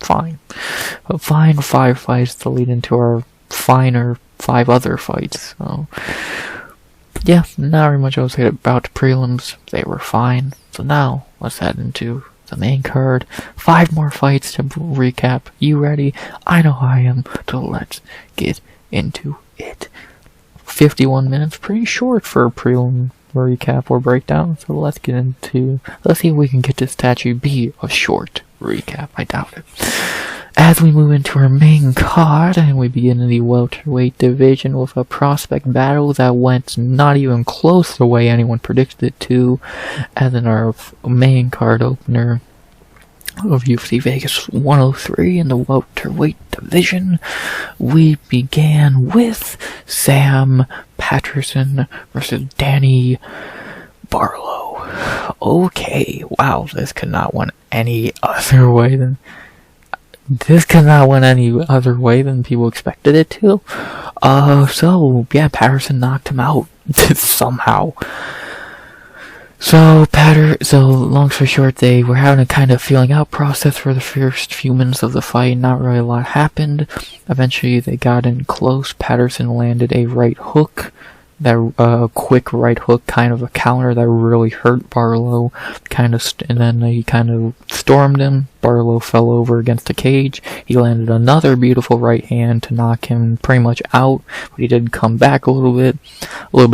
Fine. But fine 5 fights to lead into our finer 5 other fights, so yeah, not very much else to say about the prelims. They were fine. So now, let's head into the main card. 5 more fights to recap. You ready? I know I am. So let's get into it. 51 minutes, pretty short for a prelim recap or breakdown. So let's see if we can get this to actually be a short recap. I doubt it. As we move into our main card, and we begin in the welterweight division with a prospect battle that went not even close to the way anyone predicted it to, as in our main card opener of UFC Vegas 103 in the welterweight division, we began with Sam Patterson versus Danny Barlow. Okay, wow, this could not win any other way than people expected it to. So, yeah, Patterson knocked him out somehow. So, long story short, they were having a kind of feeling out process for the first few minutes of the fight. Not really a lot happened. Eventually, they got in close. Patterson landed a right hook. That quick right hook, kind of a counter that really hurt Barlow, and then he kind of stormed him. Barlow fell over against a cage. He landed another beautiful right hand to knock him pretty much out, but he did come back a little bit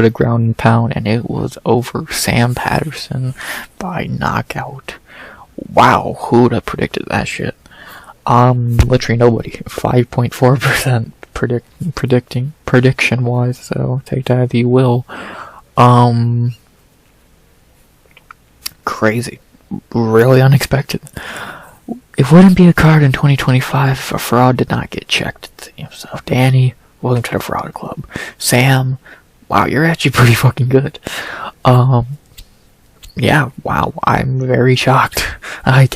of ground and pound, and it was over. Sam Patterson by knockout. Wow, who would have predicted that shit? Literally nobody. 5.4%. Prediction wise, so take that as you will. Crazy. Really unexpected. It wouldn't be a card in 2025 if a fraud did not get checked. So, Danny, welcome to the fraud club. Sam, wow, you're actually pretty fucking good. Yeah, wow, I'm very shocked. I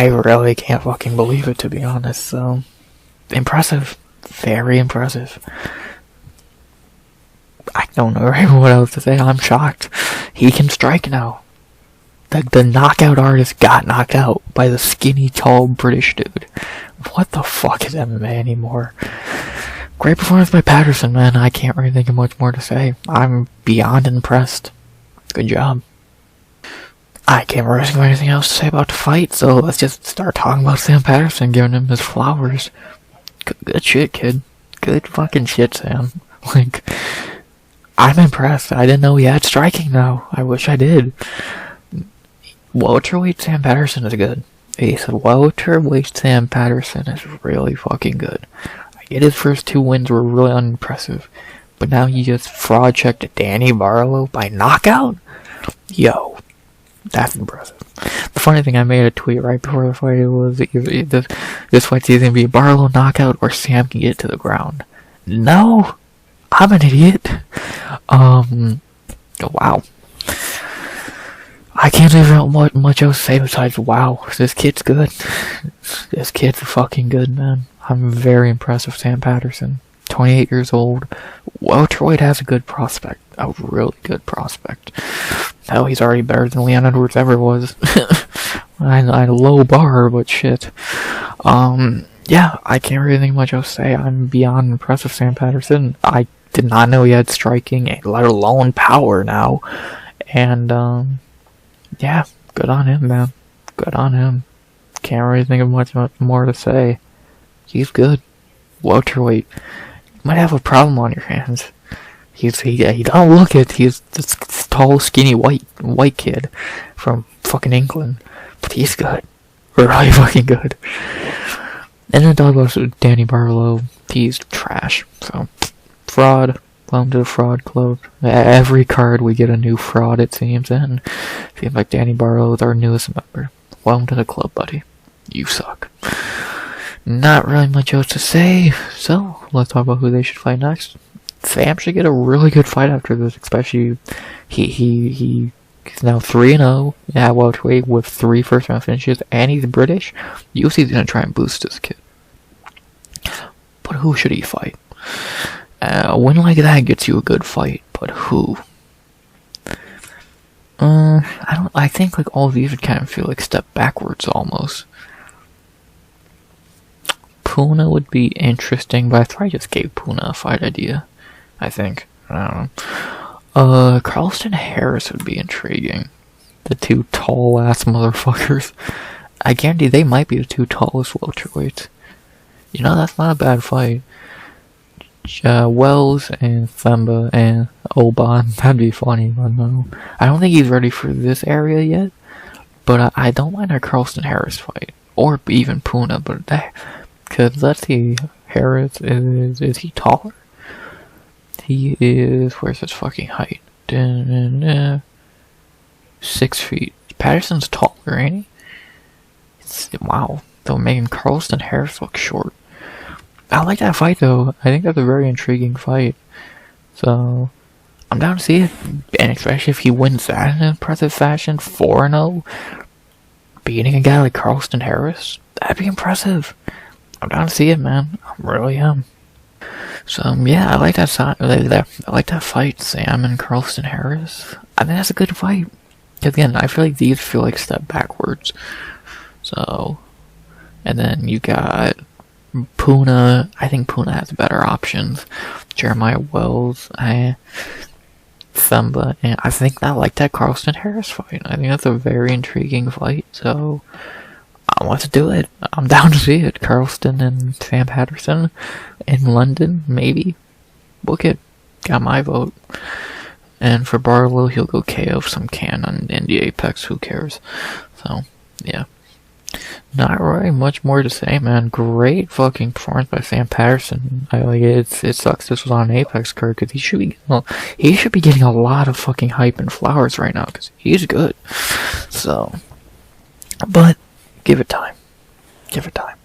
really can't fucking believe it, to be honest, so, impressive. Very impressive. I don't know what else to say. I'm shocked. He can strike now. The knockout artist got knocked out by the skinny, tall British dude. What the fuck is MMA anymore? Great performance by Patterson, man. I can't really think of much more to say. I'm beyond impressed. Good job. I can't really think of anything else to say about the fight, so let's just start talking about Sam Patterson, giving him his flowers. Good shit, kid. Good fucking shit, Sam. Like, I'm impressed. I didn't know he had striking now. I wish I did. Welterweight Sam Patterson is good. He said welterweight Sam Patterson is really fucking good. I get his first 2 wins were really unimpressive, but now he just fraud checked Danny Barlow by knockout? Yo, that's impressive. The funny thing, I made a tweet right before the fight. It was this fight's either gonna be a Barlow knockout or Sam can get to the ground. No, I'm an idiot. Wow. I can't even know what much else to say besides wow. This kid's good. This kid's fucking good, man. I'm very impressed with Sam Patterson. 28 years old. Welterweight has a good prospect. A really good prospect. Hell, he's already better than Leon Edwards ever was. I low bar, but shit. Yeah, I can't really think much else to say. I'm beyond impressed with Sam Patterson. I did not know he had striking, let alone power now. And, yeah, good on him, man. Good on him. Can't really think of much more to say. He's good. Welterweight. You might have a problem on your hands. He don't look it. He's this tall, skinny, white kid from fucking England. But he's good. Really fucking good. And then talk about Danny Barlow. He's trash. So, fraud. Welcome to the fraud club. Every card we get a new fraud, it seems, and it seems like Danny Barlow is our newest member. Welcome to the club, buddy. You suck. Not really much else to say, so let's talk about who they should fight next. Sam should get a really good fight after this, especially he's now 3-0 at welterweight with 3 first-round finishes, and he's British. UFC's gonna try and boost this kid. But who should he fight? A win like that gets you a good fight, but who? I think like all of these would kind of feel like step backwards almost. Puna would be interesting, but I probably just gave Puna a fight idea. I think. I don't know. Carlston Harris would be intriguing. The 2 tall ass motherfuckers. I guarantee they might be the 2 tallest welterweights. You know, that's not a bad fight. Wells and Themba and Oban, that'd be funny, but no. I don't think he's ready for this area yet, but I don't mind a Carlston Harris fight, or even Puna, but that, cause let's see, Harris is he taller? He is, where's his fucking height? 6 feet. Patterson's taller, ain't he? Wow, they're making Carlston Harris look short. I like that fight though. I think that's a very intriguing fight. So, I'm down to see it. And especially if he wins that in an impressive fashion, 4-0, beating a guy like Carlston Harris, that'd be impressive. I'm down to see it, man. I really am. So, yeah, I like that fight, Sam and Carlston Harris. I think that's a good fight. Again, I feel like these feel like step backwards. So, and then you got Puna. I think Puna has better options. Jeremiah Wells, Themba, and I think I like that Carlston Harris fight. I think that's a very intriguing fight, so let's do it. I'm down to see it. Carlston and Sam Patterson in London, maybe. Book it. Got my vote. And for Barlow, he'll go KO some can on Indie Apex, who cares? So, yeah. Not really much more to say, man. Great fucking performance by Sam Patterson. I like it. It sucks this was on an Apex card because he should be getting a lot of fucking hype and flowers right now because he's good. So, but give it time. Give it time.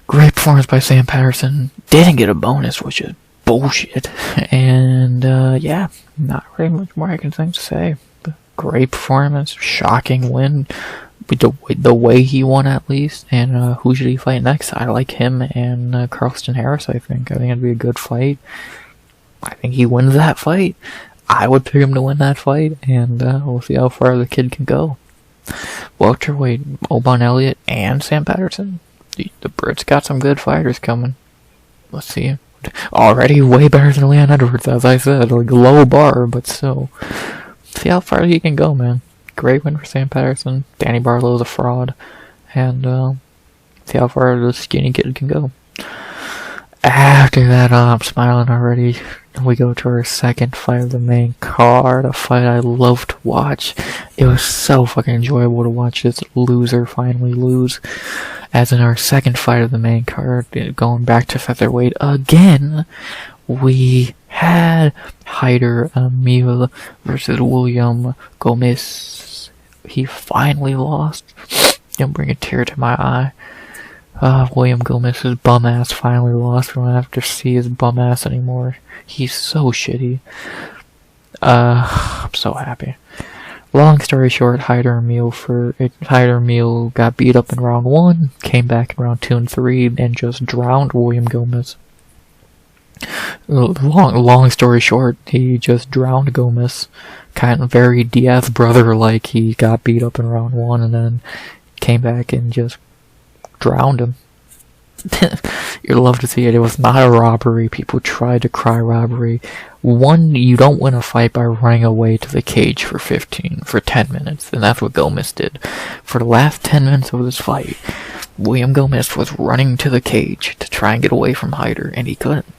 Great performance by Sam Patterson. Didn't get a bonus, which is bullshit. And yeah, not really much more I can think to say. But great performance. Shocking win. The way he won, at least. And who should he fight next? I like him and Carlston Harris, I think. I think it'd be a good fight. I think he wins that fight. I would pick him to win that fight, and we'll see how far the kid can go. Welterweight, Oban Elliott, and Sam Patterson. The Brits got some good fighters coming. Let's see. Already way better than Leon Edwards, as I said. Like, low bar, but still. See how far he can go, man. Great win for Sam Patterson. Danny Barlow is a fraud. And, see how far the skinny kid can go. After that, I'm smiling already. We go to our second fight of the main card. A fight I love to watch. It was so fucking enjoyable to watch this loser finally lose. As in our second fight of the main card, going back to featherweight again, we had Hyder Amil versus William Gomez. He finally lost. Don't bring a tear to my eye. William Gomez's bum ass finally lost. We don't have to see his bum ass anymore. He's so shitty. I'm so happy. Long story short, Hyder Amil got beat up in round 1, came back in round 2 and 3, and just drowned William Gomez. Long story short, he just drowned Gomez. Kind of very Diaz brother-like. He got beat up in round 1 and then came back and just drowned him. You'd love to see it. It was not a robbery. People tried to cry robbery. You don't win a fight by running away to the cage for 10 minutes, and that's what Gomez did. For the last 10 minutes of this fight, William Gomez was running to the cage to try and get away from Hyder, and he couldn't.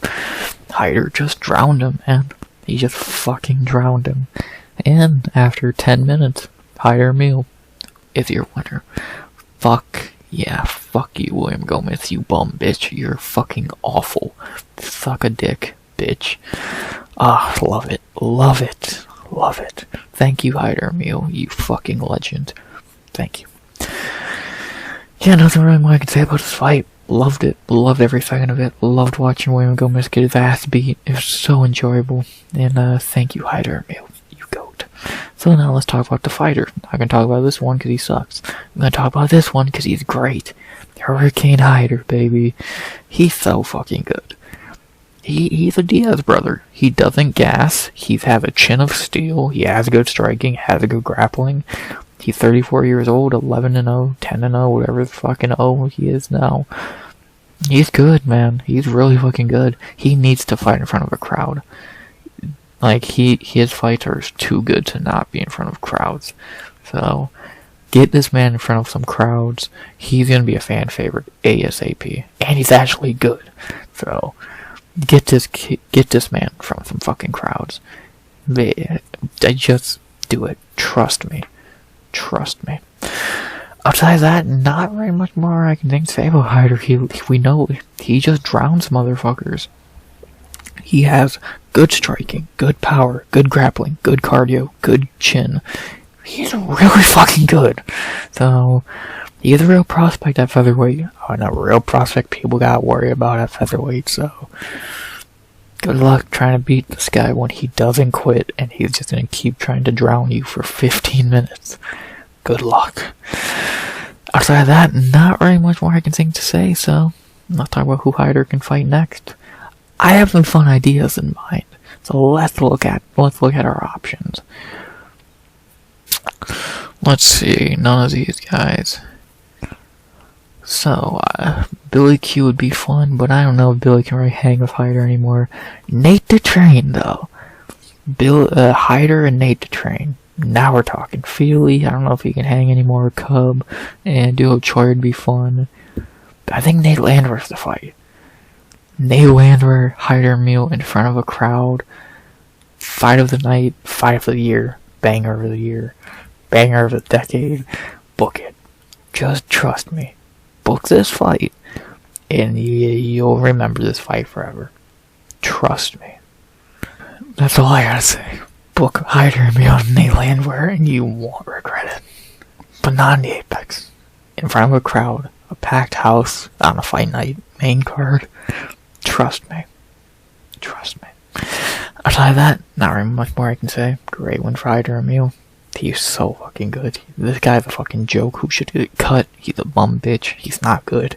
Hyder just drowned him, man. He just fucking drowned him. And after 10 minutes, Hyder Amil is your winner. Fuck you, William Gomez, you bum bitch. You're fucking awful. Suck a dick, bitch. Love it. Love it. Love it. Thank you, Hyder Amil, you fucking legend. Thank you. Yeah, nothing really more I can say about this fight. Loved it. Loved every second of it. Loved watching William Gomez get his ass beat. It was so enjoyable. And thank you, Hyder Amil. You goat. So now let's talk about the fighter. I can talk about this one because he sucks. I'm gonna talk about this one because he's great. Hurricane Hyder, baby. He's so fucking good. He's a Diaz brother. He doesn't gas. He has a chin of steel. He has good striking. Has a good grappling. He's 34 years old, 11-0, 10-0, whatever the fucking O he is now. He's good, man. He's really fucking good. He needs to fight in front of a crowd. Like, his fights are too good to not be in front of crowds. So, get this man in front of some crowds. He's gonna be a fan favorite ASAP. And he's actually good. So, get this man in front of some fucking crowds. Just do it. Trust me. Trust me. Outside of that, not very much more I can think to say about Hyder. We know he just drowns motherfuckers. He has good striking, good power, good grappling, good cardio, good chin. He's really fucking good. So, he's a real prospect at featherweight. And a real prospect people gotta worry about at featherweight, so good luck trying to beat this guy when he doesn't quit and he's just gonna keep trying to drown you for 15 minutes. Good luck. Outside of that, not very much more I can think to say, so let's talk about who Hyder can fight next. I have some fun ideas in mind, so let's look at our options. Let's see, none of these guys. So, Billy Q would be fun, but I don't know if Billy can really hang with Hyder anymore. Nate the Train, though. Hyder and Nate the Train. Now we're talking. Feely, I don't know if he can hang anymore. Cub and Duo Choi would be fun. But I think Nate Landwehr's the fight. Nate Landwehr, Hyder Amil in front of a crowd. Fight of the night, fight of the year, banger of the year, banger of the decade. Book it. Just trust me. Book this fight, and you'll remember this fight forever. Trust me. That's all I gotta say. Book Hyder Amil and Nate Landwehr, and you won't regret it. But not in the Apex. In front of a crowd, a packed house, on a fight night, main card. Trust me. Trust me. Outside of that, not very much more I can say. Great win for Hyder Amil. He's so fucking good. This guy's a fucking joke who should get cut. He's a bum bitch. He's not good.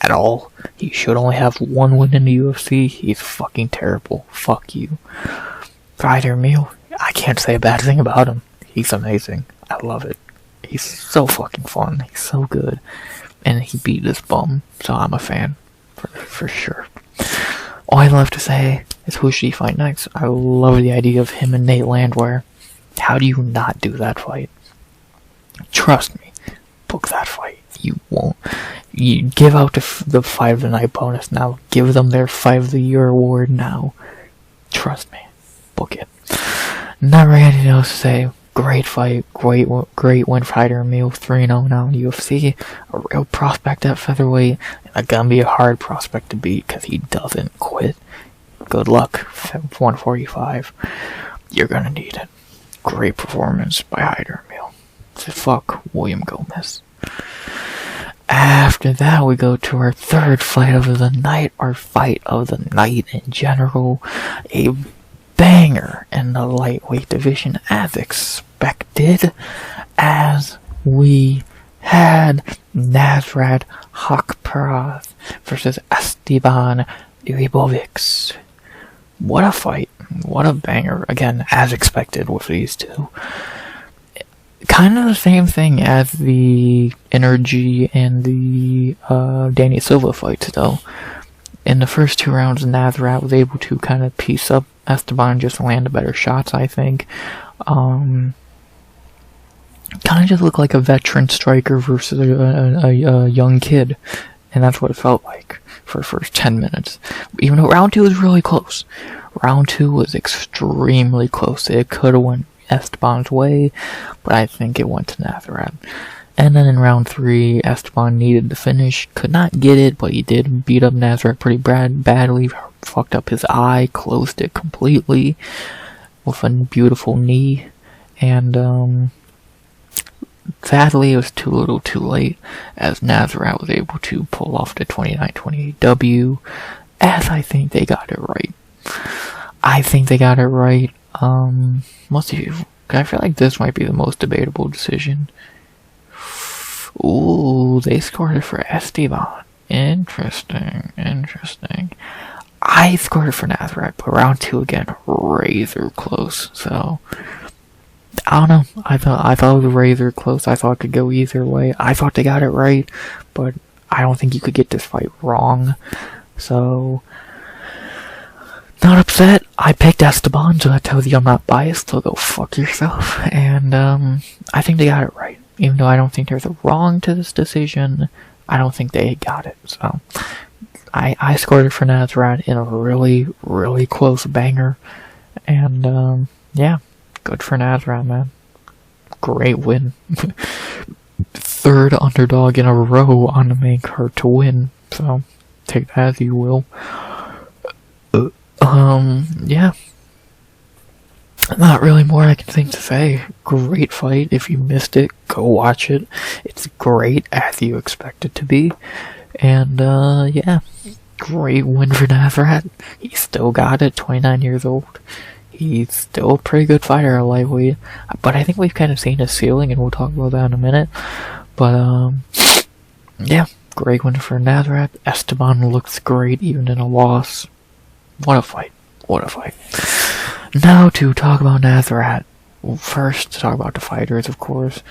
At all. He should only have one win in the UFC. He's fucking terrible. Fuck you. Hyder Amil, I can't say a bad thing about him. He's amazing. I love it. He's so fucking fun. He's so good. And he beat this bum, so I'm a fan. For sure. All I love to say is who should he fight next? I love the idea of him and Nate Landwehr. How do you not do that fight? Trust me. Book that fight. You won't. You give out the fight of the night bonus now. Give them their fight of the year award now. Trust me. Book it. Not really anything else to say. Great fight. Great win for Hyder Amil. 3-0 now in UFC. A real prospect at featherweight. And gonna be a hard prospect to beat because he doesn't quit. Good luck. 145. You're gonna need it. Great performance by Hyder Amil. Fuck William Gomez. After that, we go to our third fight of the night, our fight of the night in general. A banger in the lightweight division, as expected, as we had Nasrat Haqparast versus Esteban Ribovics. What a fight. What a banger. Again, as expected with these two. Kind of the same thing as the Energy and the Danny Silva fights, though. In the first 2 rounds, Nasrat was able to kind of piece up Esteban, just land better shots, I think. Kind of just looked like a veteran striker versus a young kid. And that's what it felt like for the first 10 minutes. Even though round 2 was really close. Round 2 was extremely close. It could have went Esteban's way, but I think it went to Nasrat. And then in round 3, Esteban needed to finish. Could not get it, but he did beat up Nasrat pretty badly. Fucked up his eye, closed it completely with a beautiful knee. And sadly, it was too little too late, as Nasrat was able to pull off the 29-28 W, as I think they got it right. I think they got it right. Let's see. I feel like this might be the most debatable decision. Ooh, they scored it for Esteban. Interesting. I scored it for Nasrat, but round 2 again, razor close. So I don't know. I thought it was razor close. I thought it could go either way. I thought they got it right, but I don't think you could get this fight wrong. So, not upset. I picked Esteban, so that tells you I'm not biased, so go fuck yourself. And I think they got it right. Even though I don't think there's a wrong to this decision, I don't think they got it. So, I scored it for Nasrat in a really, really close banger. And yeah, good for Nasrat, man. Great win. 3rd underdog in a row on the main card to win. So, take that as you will. Yeah. Not really more I can think to say. Great fight. If you missed it, go watch it. It's great, as you expect it to be. And, yeah. Great win for Nasrat. He still got it, 29 years old. He's still a pretty good fighter at lightweight. But I think we've kind of seen his ceiling, and we'll talk about that in a minute. But, yeah. Great win for Nasrat. Esteban looks great, even in a loss. What a fight. What a fight. Now to talk about Nasrat. Well, first, to talk about the fighters, of course.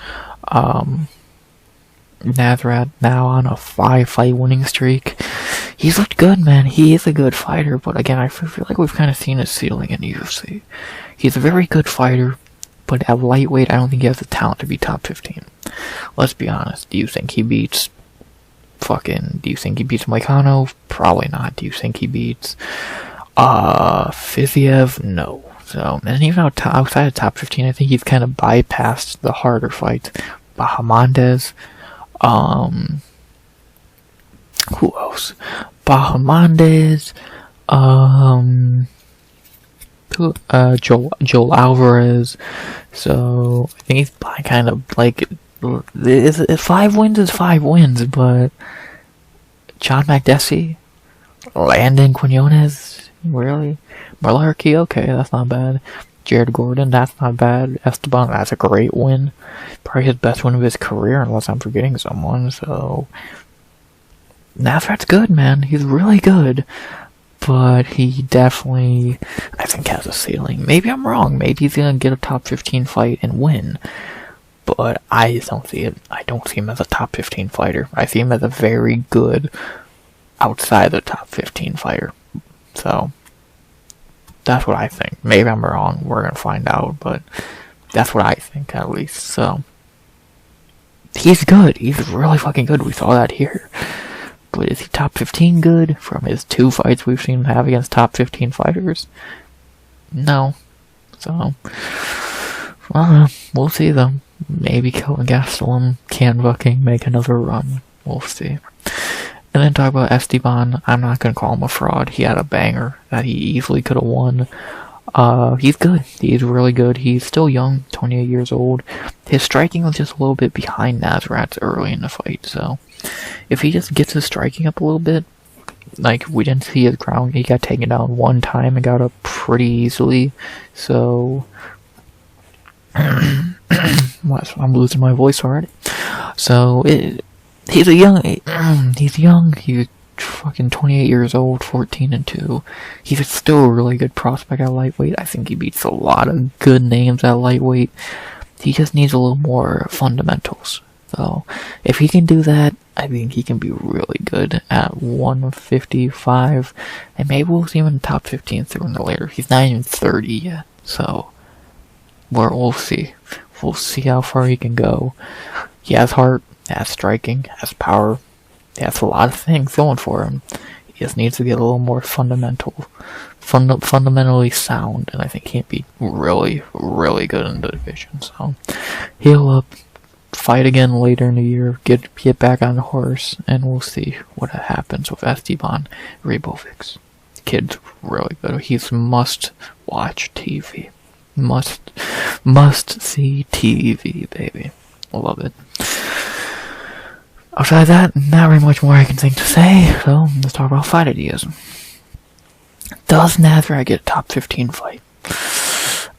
Nasrat now on a 5-fight winning streak. He's looked good, man. He is a good fighter, but again, I feel like we've kind of seen his ceiling in the UFC. He's a very good fighter, but at lightweight, I don't think he has the talent to be top 15. Let's be honest. Do you think he beats Moicano? Probably not. Do you think he beats Fiziev? No. So, and even outside of top 15, I think he's kind of bypassed the harder fights. Bahamandez. Who else? Bahamandez. Joel Alvarez. So, I think he's kind of like, 5 wins is 5 wins, but John Makdessi, Landon Quinones, really? Malarkey, okay, that's not bad. Jared Gordon, that's not bad. Esteban, that's a great win. Probably his best win of his career, unless I'm forgetting someone, so Nasrat's good, man. He's really good. But he definitely, I think, has a ceiling. Maybe I'm wrong. Maybe he's gonna get a top 15 fight and win. But I just don't see it. I don't see him as a top 15 fighter. I see him as a very good outside the top 15 fighter. So, that's what I think. Maybe I'm wrong. We're gonna find out. But that's what I think, at least. So, he's good. He's really fucking good. We saw that here. But is he top 15 good from his 2 fights we've seen him have against top 15 fighters? No. So, we'll see though. Maybe Kelvin Gastelum can fucking make another run. We'll see. And then talk about Esteban. I'm not gonna call him a fraud. He had a banger that he easily could have won. He's good. He's really good. He's still young, 28 years old. His striking was just a little bit behind Nasrat's early in the fight, so if he just gets his striking up a little bit, like, we didn't see his ground. He got taken down one time and got up pretty easily, so I'm losing my voice already. So he's young. He's fucking 28 years old, 14-2. He's still a really good prospect at lightweight. I think he beats a lot of good names at lightweight. He just needs a little more fundamentals. So if he can do that, I think he can be really good at 155, and maybe we'll see him in the top 15 sooner than later. He's not even 30 yet, so we'll see. We'll see how far he can go. He has heart, has striking, has power. He has a lot of things going for him. He just needs to get a little more fundamentally sound, and I think he'd be really, really good in the division. So he'll fight again later in the year, get back on the horse, and we'll see what happens with Esteban Ribovics. The kid's really good. He's must-watch TV. Must-see TV, baby. I love it. Outside that, not very much more I can think to say, so let's talk about fight ideas. Does Nasrat get a top 15 fight?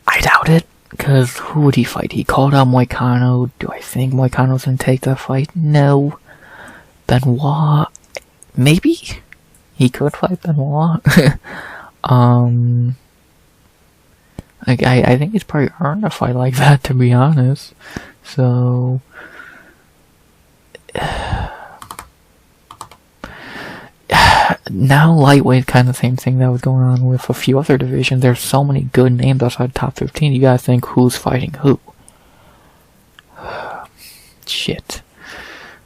I doubt it, because who would he fight? He called out Moicano. Do I think Moicano's gonna take that fight? No. Benoit? Maybe? He could fight Benoit. I think he's probably earned a fight like that, to be honest. So now lightweight, kind of the same thing that was going on with a few other divisions. There's so many good names outside the top 15. You gotta think who's fighting who. Shit.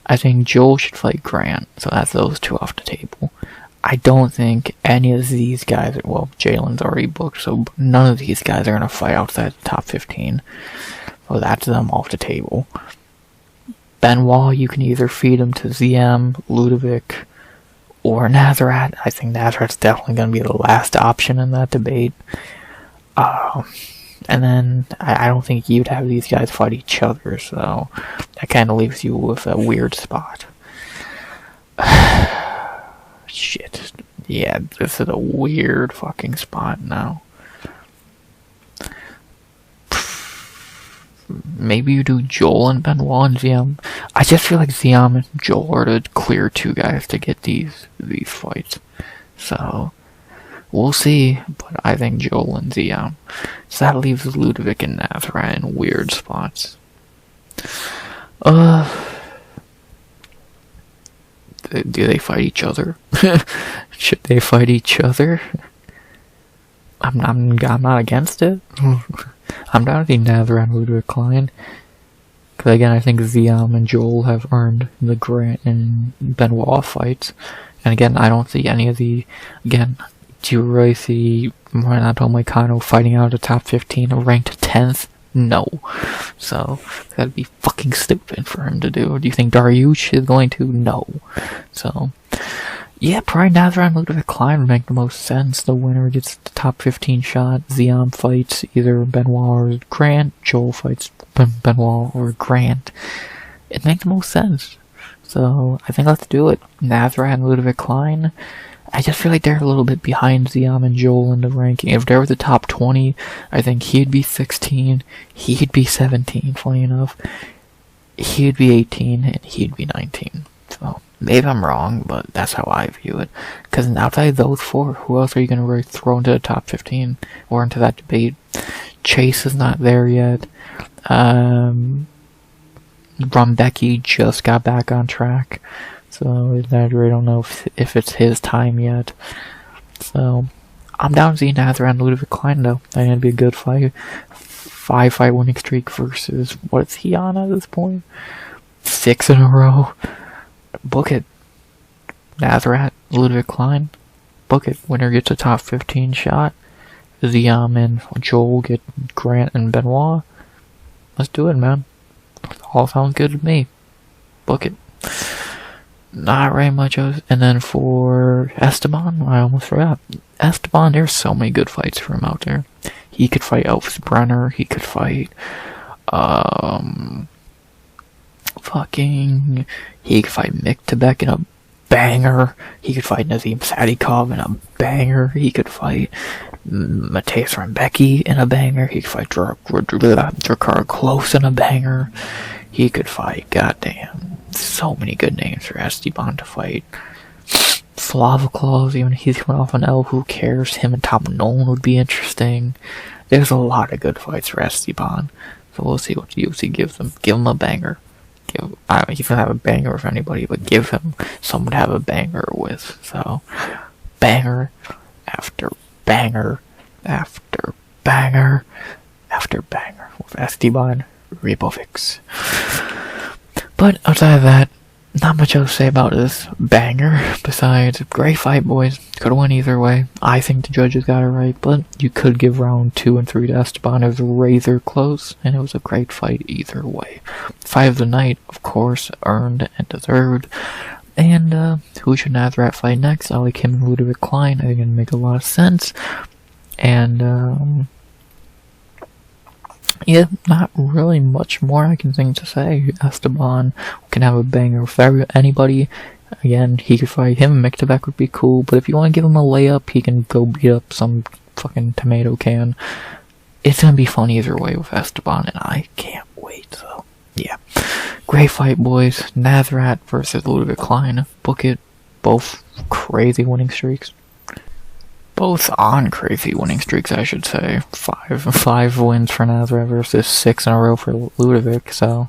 I think Joel should fight Grant, so that's those two off the table. I don't think any of these guys, well, Jalen's already booked, so none of these guys are gonna fight outside the top 15. So that's them off the table. Benoit, you can either feed him to ZM, Ludovic, or Nasrat. I think Nasrat's definitely going to be the last option in that debate. And then I don't think you'd have these guys fight each other, so that kind of leaves you with a weird spot. Shit. Yeah, this is a weird fucking spot now. Maybe you do Joel and Benoit and Ziam. I just feel like Ziam and Joel are the clear two guys to get these fights. So we'll see, but I think Joel and Ziam. So that leaves Ludovic and Nasrat in weird spots. Do they fight each other? Should they fight each other? I'm not against it. I'm down to see Nasrat and Ludovic Klein. Because again, I think Ziam and Joel have earned the Grant and Benoit fights. And again, I don't see any of the... Again, do you really see Renato Moicano fighting out of the top 15 or ranked 10th? No. So, that'd be fucking stupid for him to do. Do you think Dariush is going to? No. So... Yeah, probably Nasrat and Ludovic Klein would make the most sense. The winner gets the top 15 shot. Ziam fights either Benoit or Grant. Joel fights Benoit or Grant. It'd make the most sense. So, I think let's do it. Nasrat and Ludovic Klein. I just feel like they're a little bit behind Ziam and Joel in the ranking. If they were the top 20, I think he'd be 16, he'd be 17, funny enough. He'd be 18, and he'd be 19. So... maybe I'm wrong, but that's how I view it. Because outside those four, who else are you going to really throw into the top 15 or into that debate? Chase is not there yet. Rumbecki just got back on track, so I really don't know if it's his time yet. So I'm down to see Nasrat and Ludovic Klein though. I think it'd be a good fight. 5-fight winning streak versus what's he on at this point? 6 in a row. Book it. Nasrat, Ludovic Klein. Book it. Winner gets a top 15 shot. Ziam and Joel get Grant and Benoit. Let's do it, man. All sounds good to me. Book it. Not very much else. And then for Esteban, I almost forgot. Esteban, there's so many good fights for him out there. He could fight Elvis Brenner. He could fight, he could fight Mick Tebek in a banger. He could fight Nazim Sadikov in a banger. He could fight Mateusz Rebecki in a banger. He could fight Ricardo Close in a banger. He could fight, goddamn, so many good names for Esteban to fight. Slava Claus, even if he's coming off an L, who cares? Him and Tom Nolan would be interesting. There's a lot of good fights for Esteban. So we'll see what the UFC gives him. Give him a banger. He's gonna have a banger with anybody, but give him someone to have a banger with. So, banger after banger after banger after banger with Esteban Ribovics. But outside of that, not much else to say about this banger, besides, great fight, boys. Could've went either way. I think the judges got it right, but you could give round 2 and 3 to Esteban. It was razor close, and it was a great fight either way. Fight of the night, of course, earned and deserved. And, who should Nasrat fight next? I like him and Ludwig Klein. I think it'd make a lot of sense. And, yeah, not really much more I can think to say. Esteban can have a banger with anybody. Again, he could fight him. Mick Tebek would be cool. But if you want to give him a layup, he can go beat up some fucking tomato can. It's gonna be fun either way with Esteban, and I can't wait. So, yeah. Great fight, boys. Nasrat versus Ludwig Klein. Book it. Both crazy winning streaks. Both on crazy winning streaks, I should say. Five wins for Nasrat versus 6 in a row for Ludwig. So,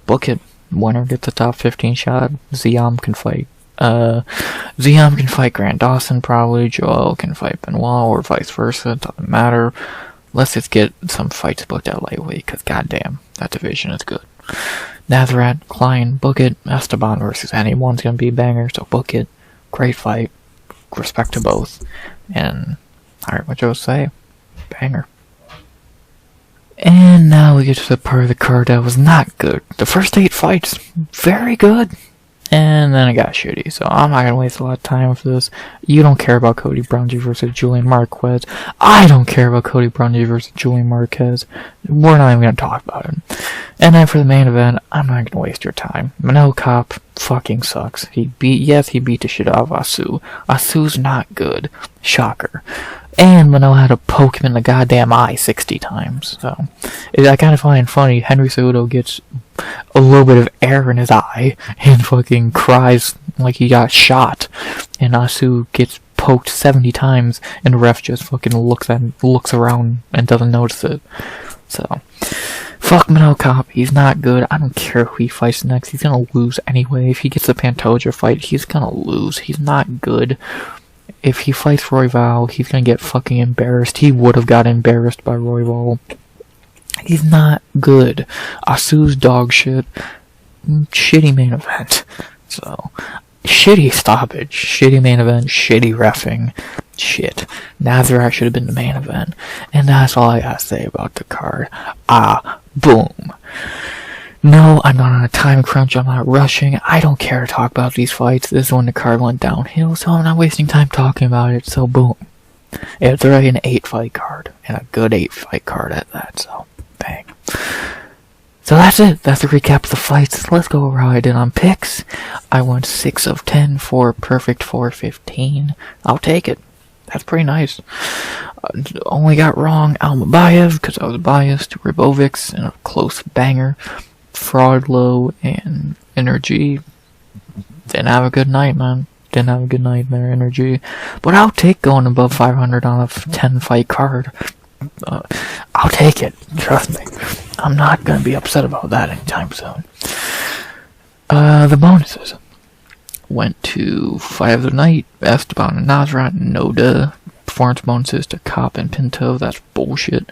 book it. Winner gets a top 15 shot. Ziam can fight. Ziam can fight Grant Dawson probably. Joel can fight Benoit, or vice versa. It doesn't matter. Let's just get some fights booked at lightweight, because goddamn, that division is good. Nasrat, Klein, book it. Esteban versus anyone's gonna be a banger, so book it. Great fight. Respect to both. And, alright, what y'all say? Banger. And now we get to the part of the card that was not good. The first 8 fights, very good. And then it got shitty, so I'm not gonna waste a lot of time with this. You don't care about Cody Brownji versus Julian Marquez. I don't care about Cody Brownji versus Julian Marquez. We're not even gonna talk about it. And then for the main event, I'm not gonna waste your time. Manel Kape fucking sucks. He beat the shit out of Asu. Asu's not good. Shocker. And Manel had to poke him in the goddamn eye 60 times. So, I kind of find it funny. Henry Cejudo gets a little bit of air in his eye and fucking cries like he got shot. And Asu gets poked 70 times and the ref just fucking looks around and doesn't notice it. So, fuck Manel Kape. He's not good. I don't care who he fights next. He's gonna lose anyway. If he gets the Pantoja fight, he's gonna lose. He's not good. If he fights Royval, he's gonna get fucking embarrassed. He would have got embarrassed by Royval. He's not good. Asu's dog shit. Shitty main event. So, shitty stoppage. Shitty main event. Shitty reffing. Shit. Nasrat should have been the main event. And that's all I gotta say about the card. Boom. No, I'm not on a time crunch, I'm not rushing, I don't care to talk about these fights. This is when the card went downhill, so I'm not wasting time talking about it, so boom. It's already an 8-fight card, and a good 8-fight card at that, so bang. So that's it, that's the recap of the fights. Let's go over how I did on picks. I went 6 of 10 for a perfect 415. I'll take it. That's pretty nice. Only got wrong Almeida because I was biased. Ribovics in a close banger. Fraudlow and Energy didn't have a good night, man. Didn't have a good night there, Energy. But I'll take going above 500 on a 10-fight card. I'll take it. Trust me. I'm not gonna be upset about that anytime soon. The bonuses went to Fight of the Night, Esteban and Nasrat, no duh. Performance bonuses to Kape and Pinto, that's bullshit.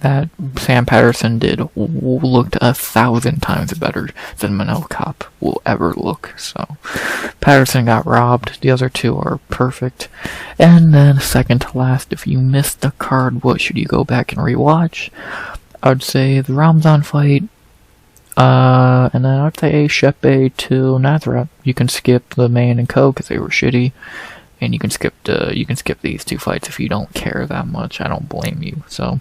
That Sam Patterson did looked 1,000 times better than Manel Kape will ever look. So, Patterson got robbed. The other two are perfect. And then, second to last, if you missed the card, what should you go back and rewatch? I would say the Ramazan fight. And then I would say Chepe to Nasrat. You can skip the main and co because they were shitty. and you can skip these 2 fights if you don't care that much. I don't blame you. So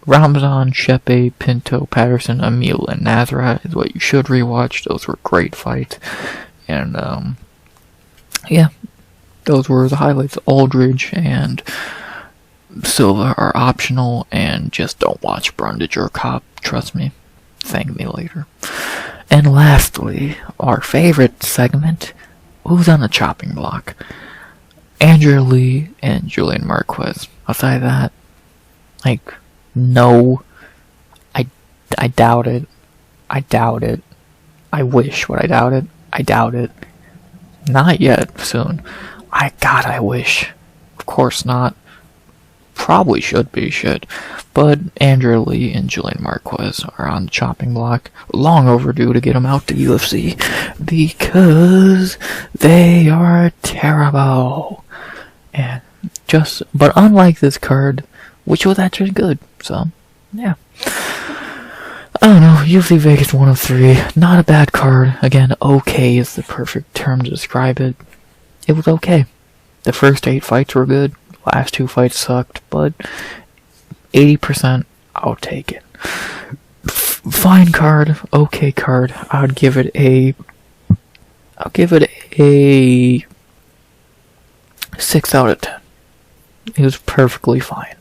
Ramazan, Chepe, Pinto, Patterson, Amil, and Nasrat is what you should rewatch. Those were great fights. And, yeah, those were the highlights. Aldrich and Silva are optional, and just don't watch Brundage or Cop. Trust me. Thank me later. And lastly, our favorite segment, who's on the chopping block? Andrew Lee and Julian Marquez. Outside of that, like, no, I doubt it. I doubt it. I wish, but I doubt it. I doubt it. Not yet. Soon. I wish. Of course not. Probably should be, but Andrew Lee and Julian Marquez are on the chopping block. Long overdue to get them out to UFC, because they are terrible. But unlike this card, which was actually good, so, yeah. I don't know, UFC Vegas 103, not a bad card. Again, okay is the perfect term to describe it. It was okay. The first 8 fights were good. Last 2 fights sucked, but 80%, I'll take it. Fine card, okay card. I'll give it a 6 out of 10. It was perfectly fine.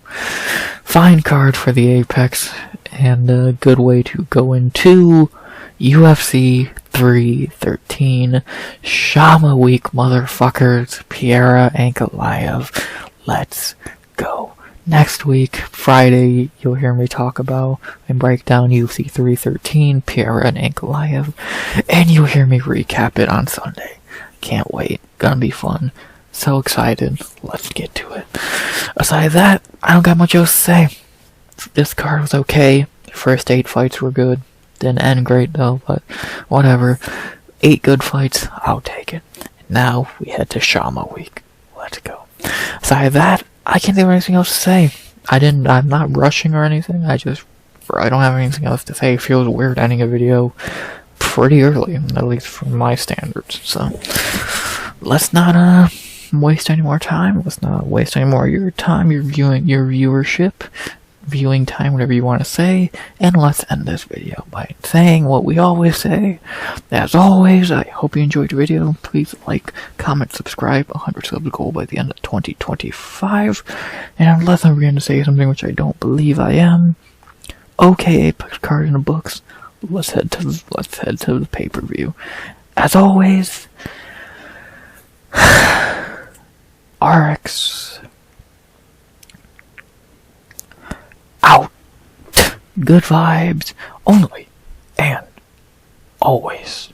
Fine card for the Apex, and a good way to go into UFC 313. Shama Week, motherfuckers. Pierre Ankalaev. Let's go. Next week, Friday, you'll hear me talk about and break down UFC 313, Pierre and Ankalaev, and you'll hear me recap it on Sunday. Can't wait. Gonna be fun. So excited. Let's get to it. Aside of that, I don't got much else to say. This card was okay. The first 8 fights were good. Didn't end great though, but whatever. 8 good fights, I'll take it. Now we head to Shama Week. Let's go. Aside of that, I can't think of anything else to say. I'm not rushing or anything. I don't have anything else to say. It feels weird ending a video pretty early, at least from my standards. So let's not waste any more time. Let's not waste any more of your time, your viewership, viewing time, whatever you want to say, and let's end this video by saying what we always say. As always, I hope you enjoyed the video. Please like, comment, subscribe. 100 subs goal by the end of 2025. And unless I'm going to say something which I don't believe I am, okay, Apex card in the books. Let's head to the pay-per-view. As always, RX out. Good vibes only and always.